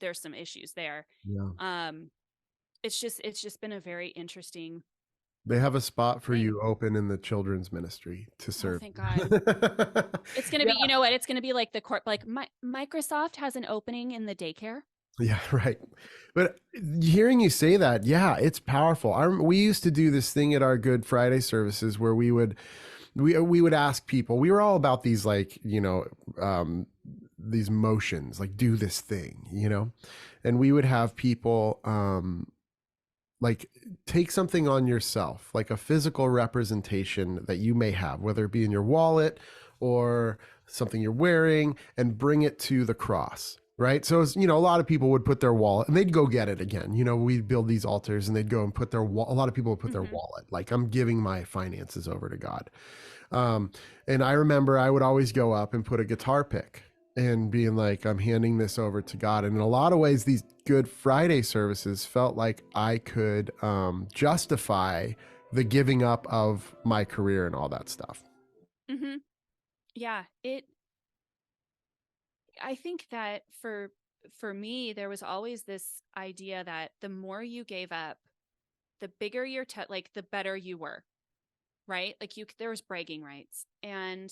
there's some issues there. Yeah. um it's just been a very interesting They have a spot for Right. you open in the children's ministry to Oh, serve. thank God. It's going to Yeah. be, you know what? It's going to be like the corp, like Microsoft has an opening in the daycare. Yeah, right. But hearing you say that, yeah, it's powerful. We used to do this thing at our Good Friday services where we would ask people. We were all about these like these motions, like do this thing, and we would have people like take something on yourself, like a physical representation that you may have, whether it be in your wallet or something you're wearing, and bring it to the cross. Right. So, a lot of people would put their wallet and they'd go get it again. We'd build these altars and they'd go and put a lot of people would put their Hmm. wallet, like I'm giving my finances over to God. Um, and I remember I would always go up and put a guitar pick and being like, I'm handing this over to God. And in a lot of ways, these Good Friday services felt like I could justify the giving up of my career and all that stuff. Hmm. Yeah. I think that for me, there was always this idea that the more you gave up, the bigger your, like the better you were, right? Like there was bragging rights. And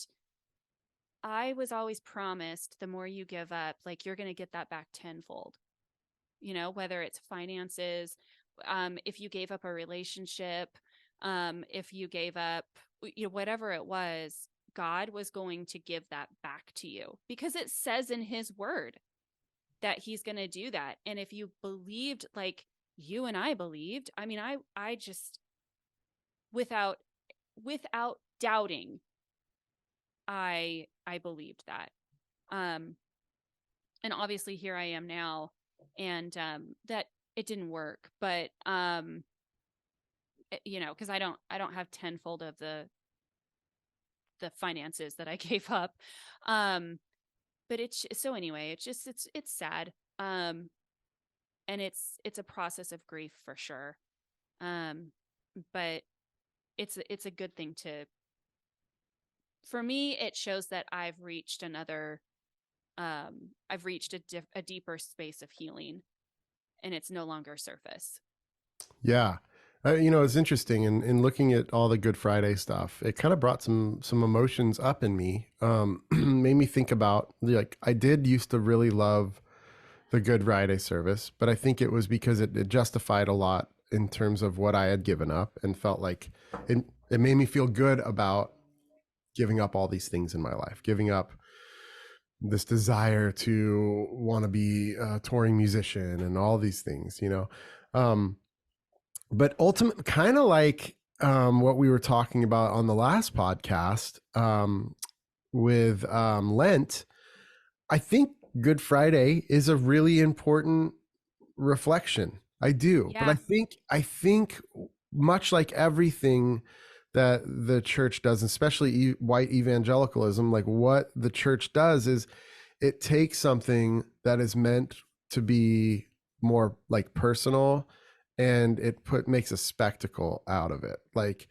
I was always promised the more you give up, like you're going to get that back tenfold, whether it's finances, if you gave up a relationship, if you gave up, whatever it was, God was going to give that back to you because it says in his word that he's going to do that. And if you believed, like you and I believed, I mean, I just, without, without doubting, I believed that. Um, and obviously here I am now, and that it didn't work, but because I don't have tenfold of the finances that I gave up. Um, but it's so anyway, it's just it's sad. And it's a process of grief for sure. Um, but it's a good thing to, for me, it shows that I've reached a deeper space of healing, and it's no longer surface. Yeah. It's interesting in looking at all the Good Friday stuff. It kind of brought some emotions up in me. Made me think about like I did used to really love the Good Friday service, but I think it was because it justified a lot in terms of what I had given up and felt like it made me feel good about giving up all these things in my life, giving up this desire to want to be a touring musician and all these things. Um, but ultimately, kind of like what we were talking about on the last podcast with Lent, I think Good Friday is a really important reflection. I do, but I Yeah. think I think much like everything that the church does, especially white evangelicalism, like what the church does is it takes something that is meant to be more like personal and it makes a spectacle out of it. Like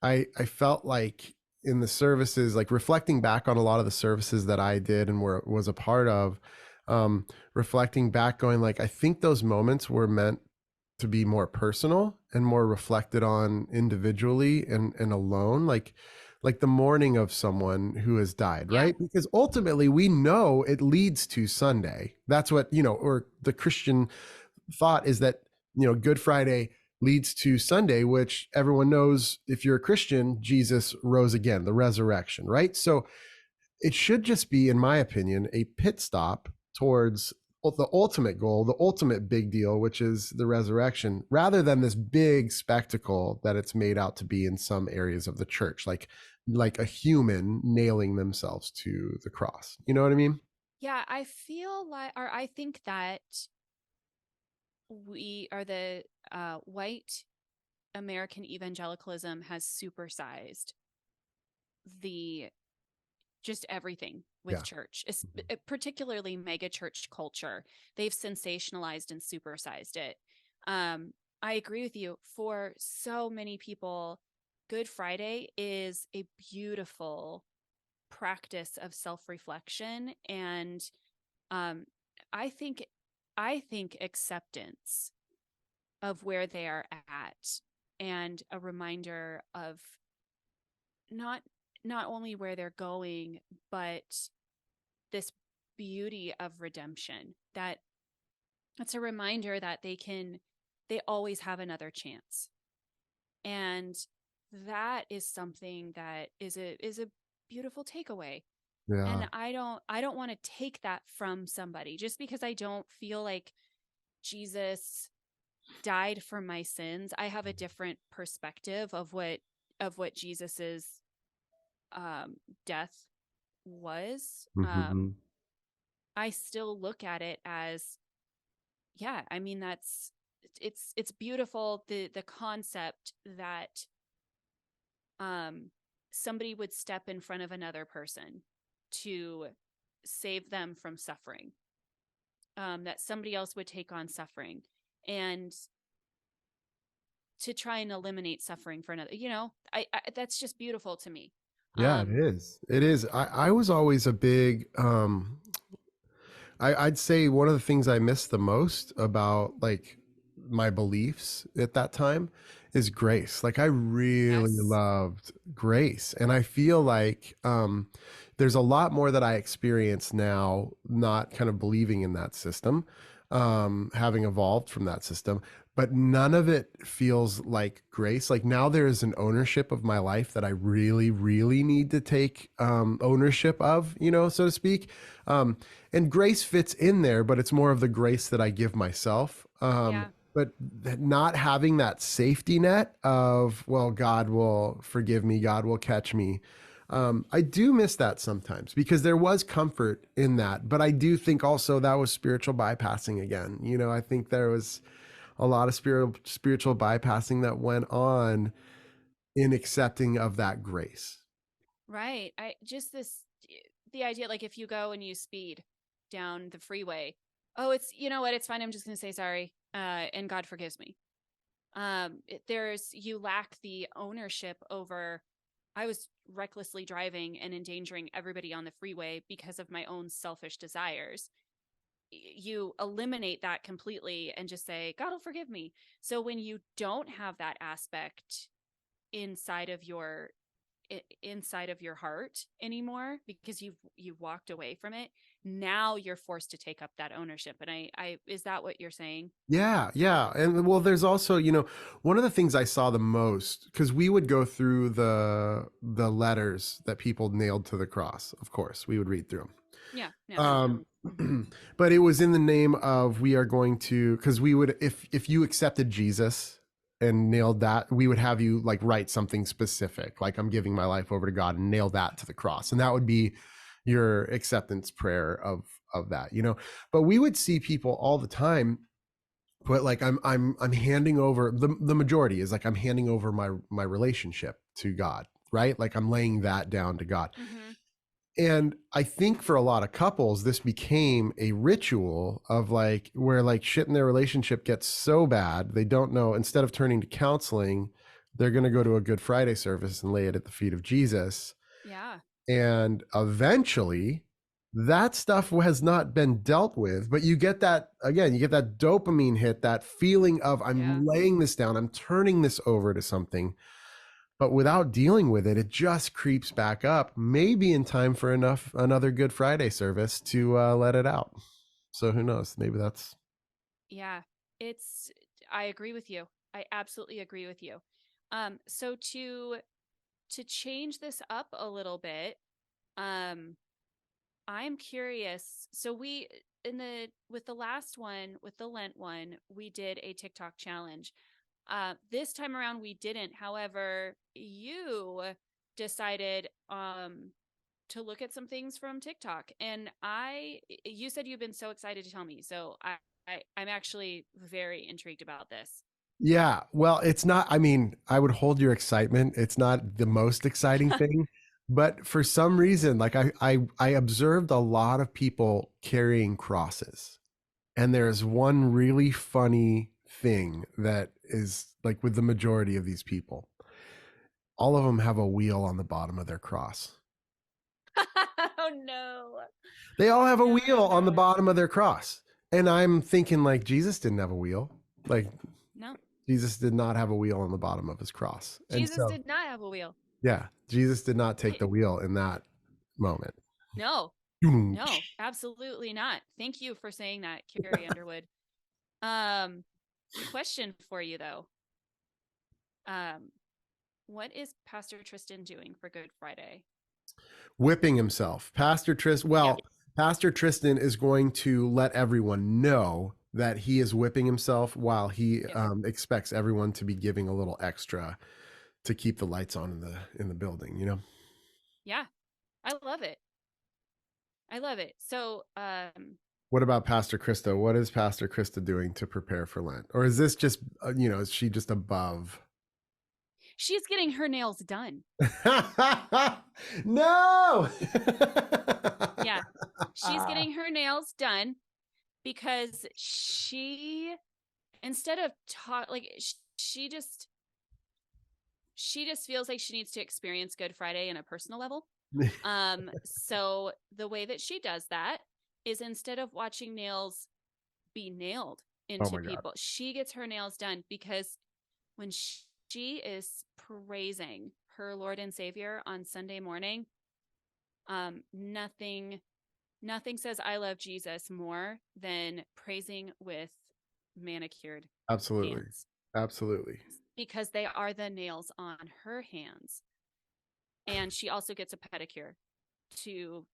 I felt like in the services, like reflecting back on a lot of the services that I did and was a part of, reflecting back, going like, I think those moments were meant to be more personal and more reflected on individually and alone, like the mourning of someone who has died, Yeah. right? Because ultimately we know it leads to Sunday. That's what, or the Christian thought is that, Good Friday leads to Sunday, which everyone knows if you're a Christian, Jesus rose again, the resurrection, right? So it should just be, in my opinion, a pit stop towards the ultimate goal, the ultimate big deal, which is the resurrection, rather than this big spectacle that it's made out to be in some areas of the church, like a human nailing themselves to the cross. You know what I mean? Yeah, I feel like, or I think that we are the white American evangelicalism has supersized the just everything with Yeah. church, particularly mega church culture. They've sensationalized and supersized it. I agree with you. For so many people, Good Friday is a beautiful practice of self-reflection, and um, I think I think acceptance of where they are at. and a reminder of not not only where they're going, but this beauty of redemption. That's a reminder that they always have another chance. And that is something that is a beautiful takeaway. Yeah. And I don't want to take that from somebody just because I don't feel like Jesus died for my sins. I have a different perspective of what Jesus's death was. Hmm. I still look at it as, yeah, I mean, it's beautiful, the concept that um somebody would step in front of another person to save them from suffering, that somebody else would take on suffering and to try and eliminate suffering for another, I that's just beautiful to me. Yeah, it um is. It is. I was always a big I'd say one of the things I miss the most about like my beliefs at that time is grace. Like I really yes. loved grace. And I feel like there's a lot more that I experience now, not kind of believing in that system, having evolved from that system. But none of it feels like grace. Like now there is an ownership of my life that I really, really need to take ownership of, so to speak. Um, and grace fits in there, but it's more of the grace that I give myself. Yeah. But not having that safety net of, well, God will forgive me, God will catch me. I do miss that sometimes because there was comfort in that, but I do think also that was spiritual bypassing again. I think there was a lot of spiritual bypassing that went on in accepting of that grace. Right. I just this the idea, like, if you go and you speed down the freeway, oh, it's, you know what, it's fine. I'm just going to say sorry. And God forgives me. You lack the ownership over, I was recklessly driving and endangering everybody on the freeway because of my own selfish desires. You eliminate that completely and just say, God will forgive me. So when you don't have that aspect inside of your inside of your heart anymore because you've walked away from it, now you're forced to take up that ownership. And I is that what you're saying? Yeah, yeah. And well, there's also, one of the things I saw the most, because we would go through the letters that people nailed to the cross, of course, we would read through Yeah, yeah. them. But it was in the name of we are going to, because we would, if you accepted Jesus and nailed that, we would have you like write something specific, like I'm giving my life over to God, and nail that to the cross. And that would be your acceptance prayer of that, But we would see people all the time, but like I'm handing over, the majority is like I'm handing over my relationship to God, right? Like I'm laying that down to God. Mm-hmm. And I think for a lot of couples this became a ritual of like where like shit in their relationship gets so bad they don't know, instead of turning to counseling, they're going to go to a Good Friday service and lay it at the feet of Jesus. Yeah. And eventually that stuff has not been dealt with, but you get that, again, you get that dopamine hit, that feeling of Yeah. I'm laying this down, I'm turning this over to something, but without dealing with it, it just creeps back up, maybe in time for another Good Friday service to let it out. So who knows, maybe that's. Yeah. It's I agree with you. I absolutely agree with you. So to change this up a little bit, um I'm curious. So we in the with the last one, with the Lent one, we did a TikTok challenge. This time around we didn't. However, you decided to look at some things from TikTok, and you said you've been so excited to tell me. So I'm actually very intrigued about this. Yeah, well, it's not, I mean, I would hold your excitement. It's not the most exciting thing, but for some reason, like I observed a lot of people carrying crosses. And there's one really funny thing that is like with the majority of these people. All of them have a wheel on the bottom of their cross. Oh no. They all have a No, no, wheel on the no. bottom of their cross. And I'm thinking like Jesus didn't have a wheel. Like No. Jesus did not have a wheel on the bottom of his cross. And Jesus so, did not have a wheel. yeah, Jesus did not take It, the wheel in that moment. no, no, absolutely not. Thank you for saying that, Carrie Underwood. Um, question for you though. Um, what is Pastor Tristan doing for Good Friday? Whipping himself. Yeah, Pastor Tristan is going to let everyone know that he is whipping himself while he yep, expects everyone to be giving a little extra to keep the lights on in the building, you know? yeah. I love it. I love it. So, What about Pastor Krista? What is Pastor Krista doing to prepare for Lent? Or is this just, is she just above? she's getting her nails done. No. Yeah, she's getting her nails done because she, instead of talk, like she just feels like she needs to experience Good Friday in a personal level. So the way that she does that is, instead of watching nails be nailed Oh into my God. people, she gets her nails done, because when she is praising her Lord and Savior on Sunday morning, nothing says I love Jesus more than praising with manicured Absolutely. hands, Absolutely. because they are the nails on her hands. And she also gets a pedicure to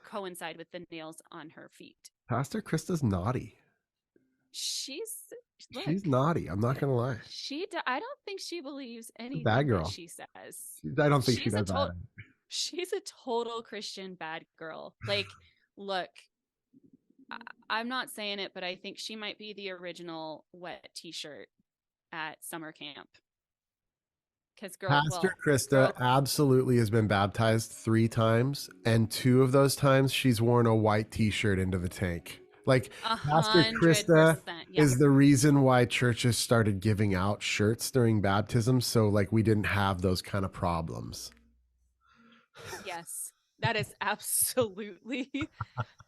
coincide with the nails on her feet. Pastor Krista's naughty. She's, She's look, naughty. I'm not gonna lie. I don't think she believes She's a bad anything that girl. she says. I don't think she She's a does total either. she's a total Christian bad girl. Like, look, I'm not saying it, but I think she might be the original wet t-shirt at summer camp. Because Pastor Krista girl, absolutely has been baptized 3 times, and 2 of those times she's worn a white T-shirt into the tank. Like, Pastor Krista 100%. Yeah. is the reason why churches started giving out shirts during baptism, so like we didn't have those kind of problems. Yes. That is absolutely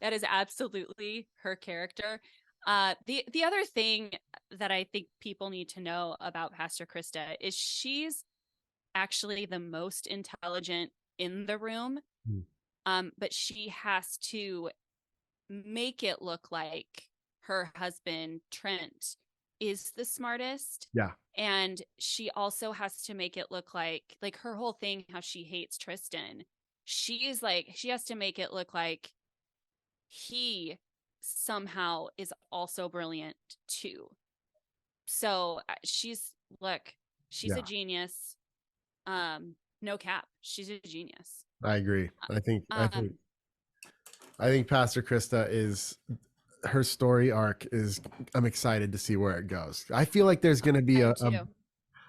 that is absolutely her character. The other thing that I think people need to know about Pastor Krista is she's actually the most intelligent in the room. Hmm. But she has to make it look like her husband Trent is the smartest. Yeah, And she also has to make it look like her whole thing, how she hates Tristan. She has to make it look like he somehow is also brilliant too. So she's a yeah, genius. No cap, she's a genius. I agree. Um, I think Pastor Krista is her story arc is. I'm excited to see where it goes. I feel like there's going to be I am a too.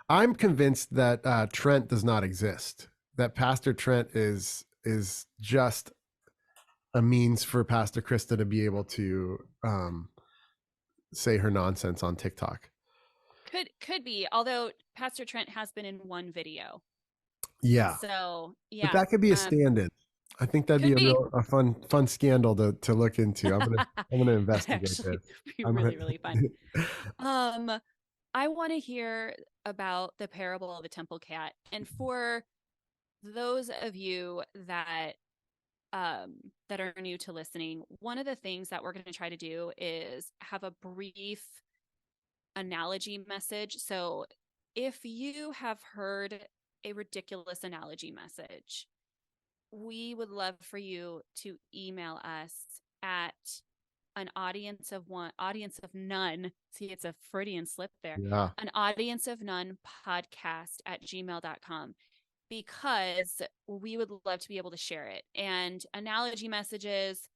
I'm convinced that Trent does not exist. That Pastor Trent is just a means for Pastor Krista to be able to say her nonsense on TikTok. Could be, although Pastor Trent has been in one video. Yeah, So but yeah, that could be a stand-in. I think that'd be could be. a fun scandal to look into. I'm gonna That investigate actually this. be I'm really, really fun. Um, I want to hear about the parable of the temple cat. And for those of you that are new to listening, one of the things that we're going to try to do is have a brief analogy message. So if you have heard a ridiculous analogy message, we would love for you to email us at an audience of none. See, it's a Freudian slip there. Yeah, An audience of none podcast at gmail.com, because we would love to be able to share it. And analogy messages,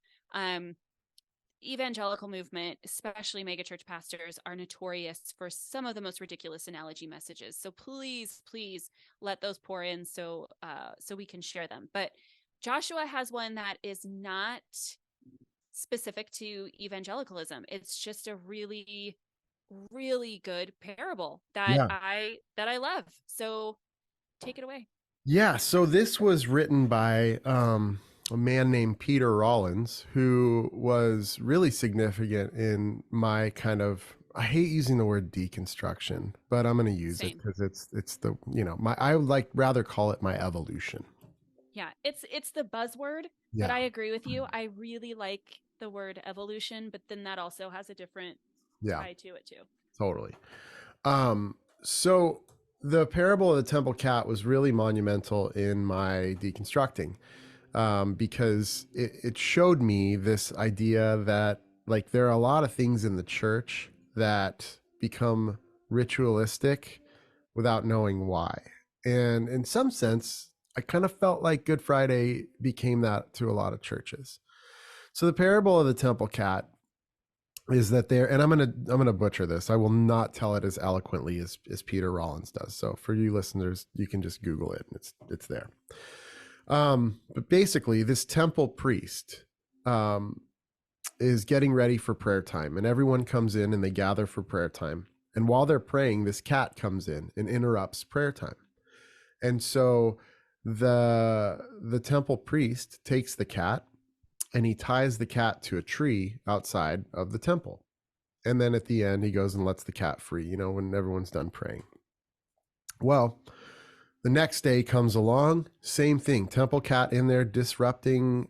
evangelical movement, especially megachurch pastors, are notorious for some of the most ridiculous analogy messages. So please, please let those pour in so we can share them. But Joshua has one that is not specific to evangelicalism. It's just a really, really good parable that yeah. I love. So take it away. Yeah, so this was written by a man named Peter Rollins, who was really significant in my kind of I hate using the word deconstruction, but I'm going to use it Same. because it's the, I would like rather call it my evolution. Yeah, it's the buzzword, but Yeah. I agree with you. I really like the word evolution, but then that also has a different Yeah, tie to it too. totally. So the parable of the temple cat was really monumental in my deconstructing, because it showed me this idea that, like, there are a lot of things in the church that become ritualistic without knowing why. And in some sense, I kind of felt like Good Friday became that to a lot of churches. So the parable of the temple cat is that there, and I'm gonna butcher this. I will not tell it as eloquently as Peter Rollins does. So for you listeners, you can just Google it and it's there. But basically, this temple priest um, is getting ready for prayer time, and everyone comes in and they gather for prayer time. And while they're praying, this cat comes in and interrupts prayer time. And so the temple priest takes the cat and he ties the cat to a tree outside of the temple. And then at the end, he goes and lets the cat free, when everyone's done praying. Well, the next day comes along, same thing. Temple cat in there disrupting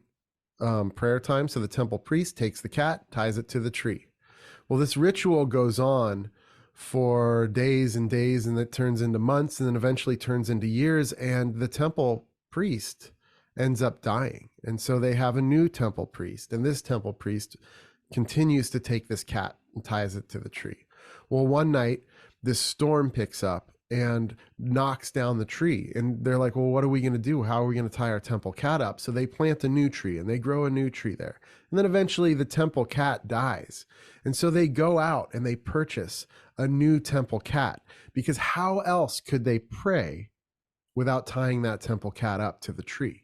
prayer time. So the temple priest takes the cat, ties it to the tree. Well, this ritual goes on for days and days, and it turns into months, and then eventually turns into years. And the temple priest ends up dying. And so they have a new temple priest. And this temple priest continues to take this cat and ties it to the tree. Well, one night, this storm picks up and knocks down the tree. And they're like, well, what are we going to do? How are we going to tie our temple cat up? So they plant a new tree and they grow a new tree there. And then eventually the temple cat dies. And so they go out and they purchase a new temple cat, because how else could they pray without tying that temple cat up to the tree?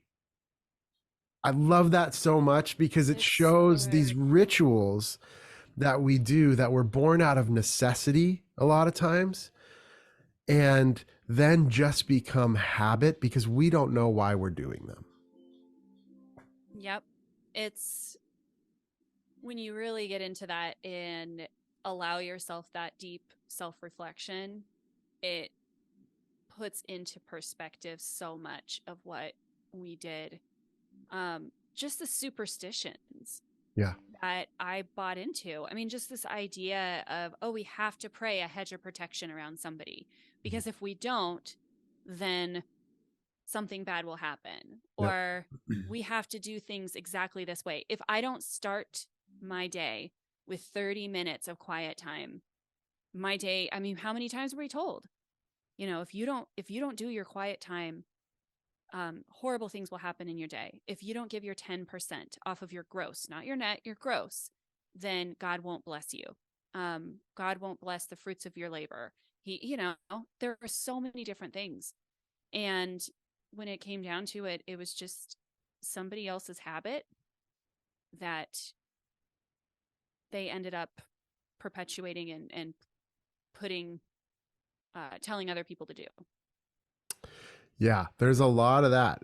I love that so much because it It's so shows these good. rituals that we do that were born out of necessity a lot of times, and then just become habit because we don't know why we're doing them. Yep. It's when you really get into that and allow yourself that deep self-reflection, it puts into perspective so much of what we did. Just the superstitions Yeah. that I bought into. I mean, just this idea of, oh, we have to pray a hedge of protection around somebody, because if we don't, then something bad will happen, Yep. or we have to do things exactly this way. If I don't start my day with 30 minutes of quiet time, my day, I mean, how many times were we told, if you don't do your quiet time, horrible things will happen in your day. If you don't give your 10% off of your gross, not your net, your gross, then God won't bless you. God won't bless the fruits of your labor. There are so many different things. And when it came down to it, it was just somebody else's habit that they ended up perpetuating and putting, telling other people to do. Yeah, there's a lot of that.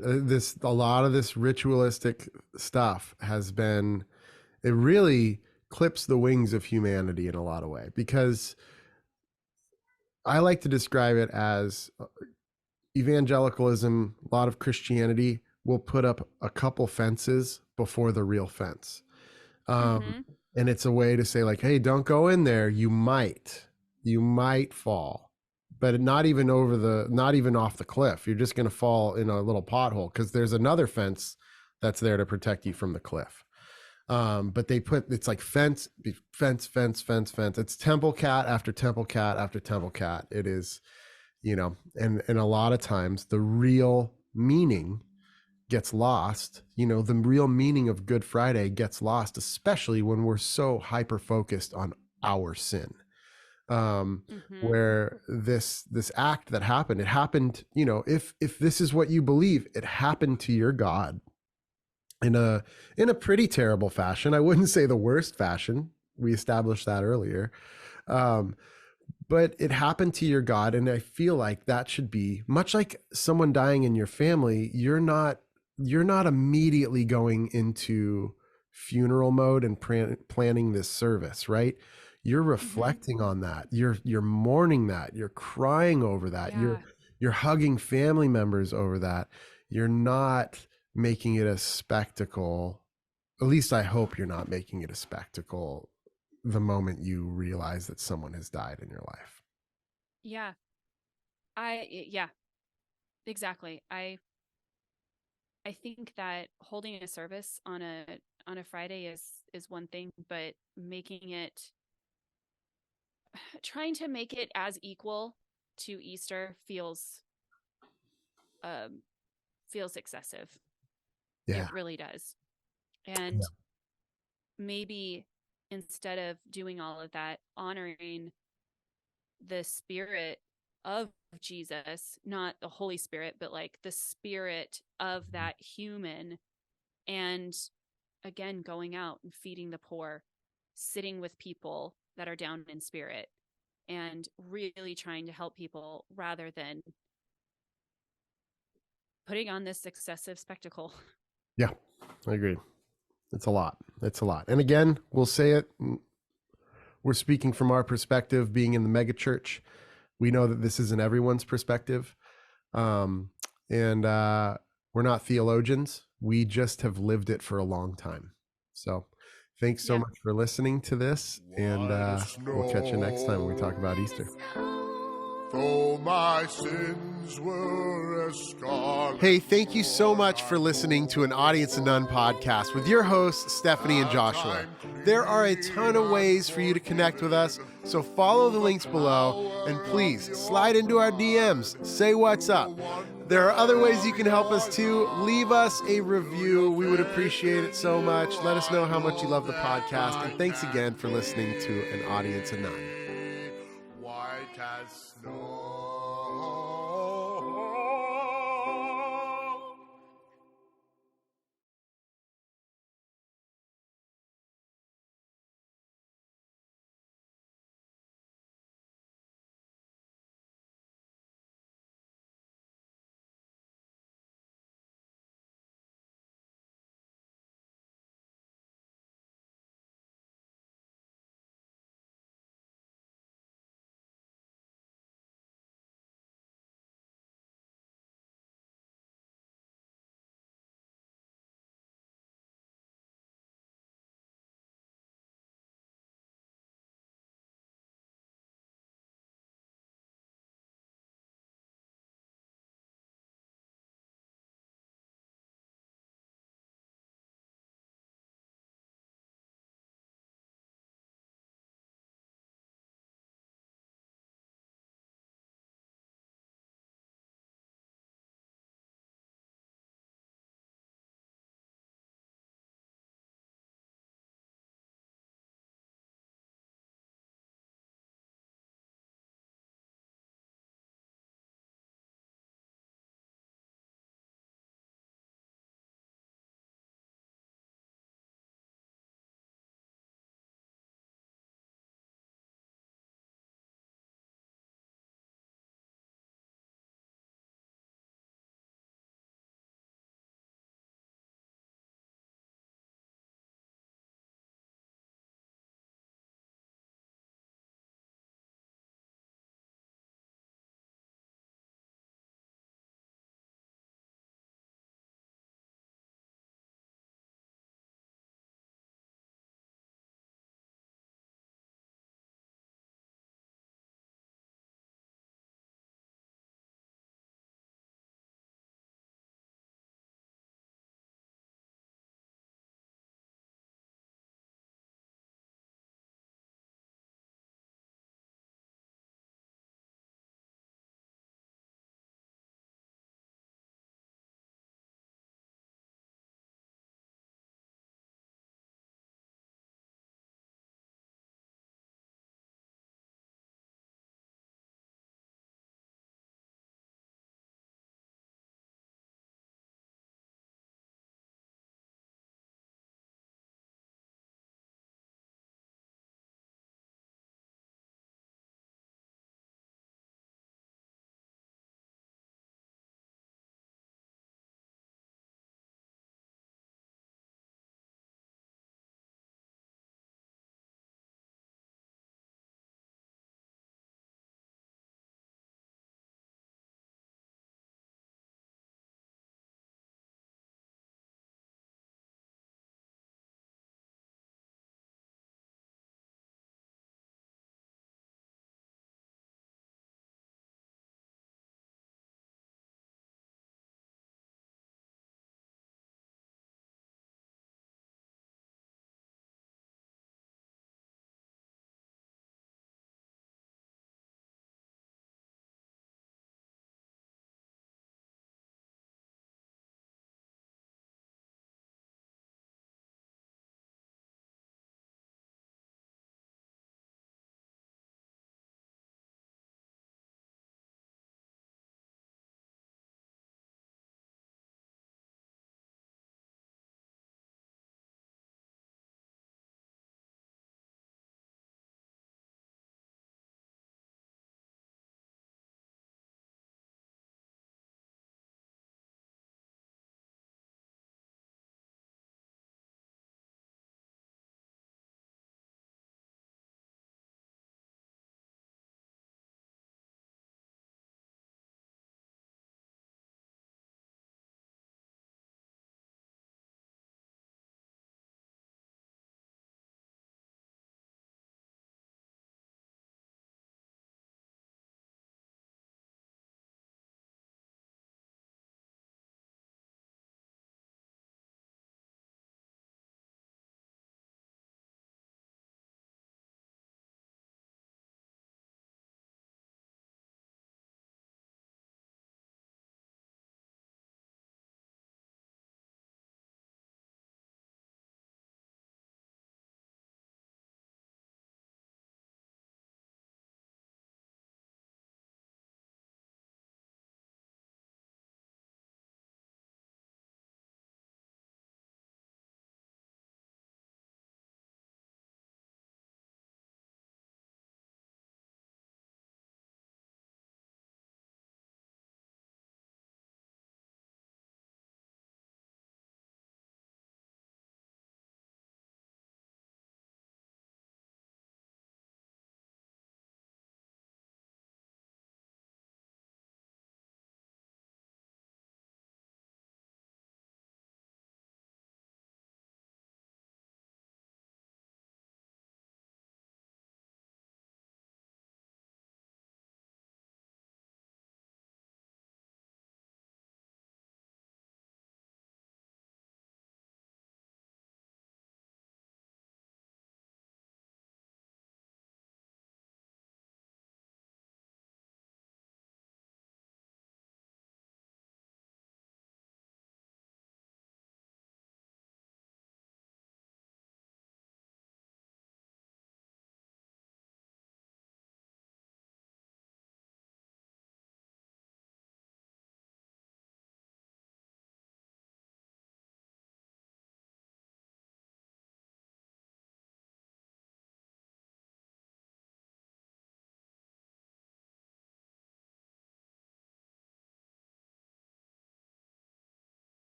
A lot of this ritualistic stuff has been, it really clips the wings of humanity in a lot of way, because I like to describe it as evangelicalism. A lot of Christianity will put up a couple fences before the real fence. Um, Mm-hmm. and it's a way to say, like, hey, don't go in there. You might fall, but not even off the cliff. You're just going to fall in a little pothole because there's another fence that's there to protect you from the cliff. But it's like fence, fence, fence, fence, fence. It's temple cat after temple cat after temple cat. It is, and a lot of times the real meaning gets lost. The real meaning of Good Friday gets lost, especially when we're so hyper focused on our sin. Mm-hmm. Where this act that happened, it happened, if this is what you believe, it happened to your God in a pretty terrible fashion. I wouldn't say the worst fashion. We established that earlier. Um, but it happened to your God. And I feel like that should be much like someone dying in your family. You're not immediately going into funeral mode and planning this service, right? you're reflecting on that. You're mourning that. You're crying over that. Yeah. You're hugging family members over that. You're not making it a spectacle. At least I hope you're not making it a spectacle the moment you realize that someone has died in your life. Yeah. Exactly. I think that holding a service on a Friday is one thing, but trying to make it as equal to Easter feels excessive. Yeah. It really does. And maybe instead of doing all of that, honoring the spirit of Jesus, not the Holy Spirit, but like the spirit of that human. And again, going out and feeding the poor, sitting with people that are down in spirit, and really trying to help people rather than putting on this excessive spectacle. Yeah, I agree. It's a lot. It's a lot. And again, we'll say it. We're speaking from our perspective, being in the megachurch. We know that this isn't everyone's perspective. And we're not theologians. We just have lived it for a long time. So thanks so much for listening to this. And we'll catch you next time when we talk about Easter. Though my sins were as scarlet. Hey, thank you so much for listening to an Audience of None podcast with your hosts, Stephanie and Joshua. There are a ton of ways for you to connect with us, so follow the links below and please slide into our DMs. Say what's up. There are other ways you can help us too. Leave us a review. We would appreciate it so much. Let us know how much you love the podcast. And thanks again for listening to an Audience of None. White as snow.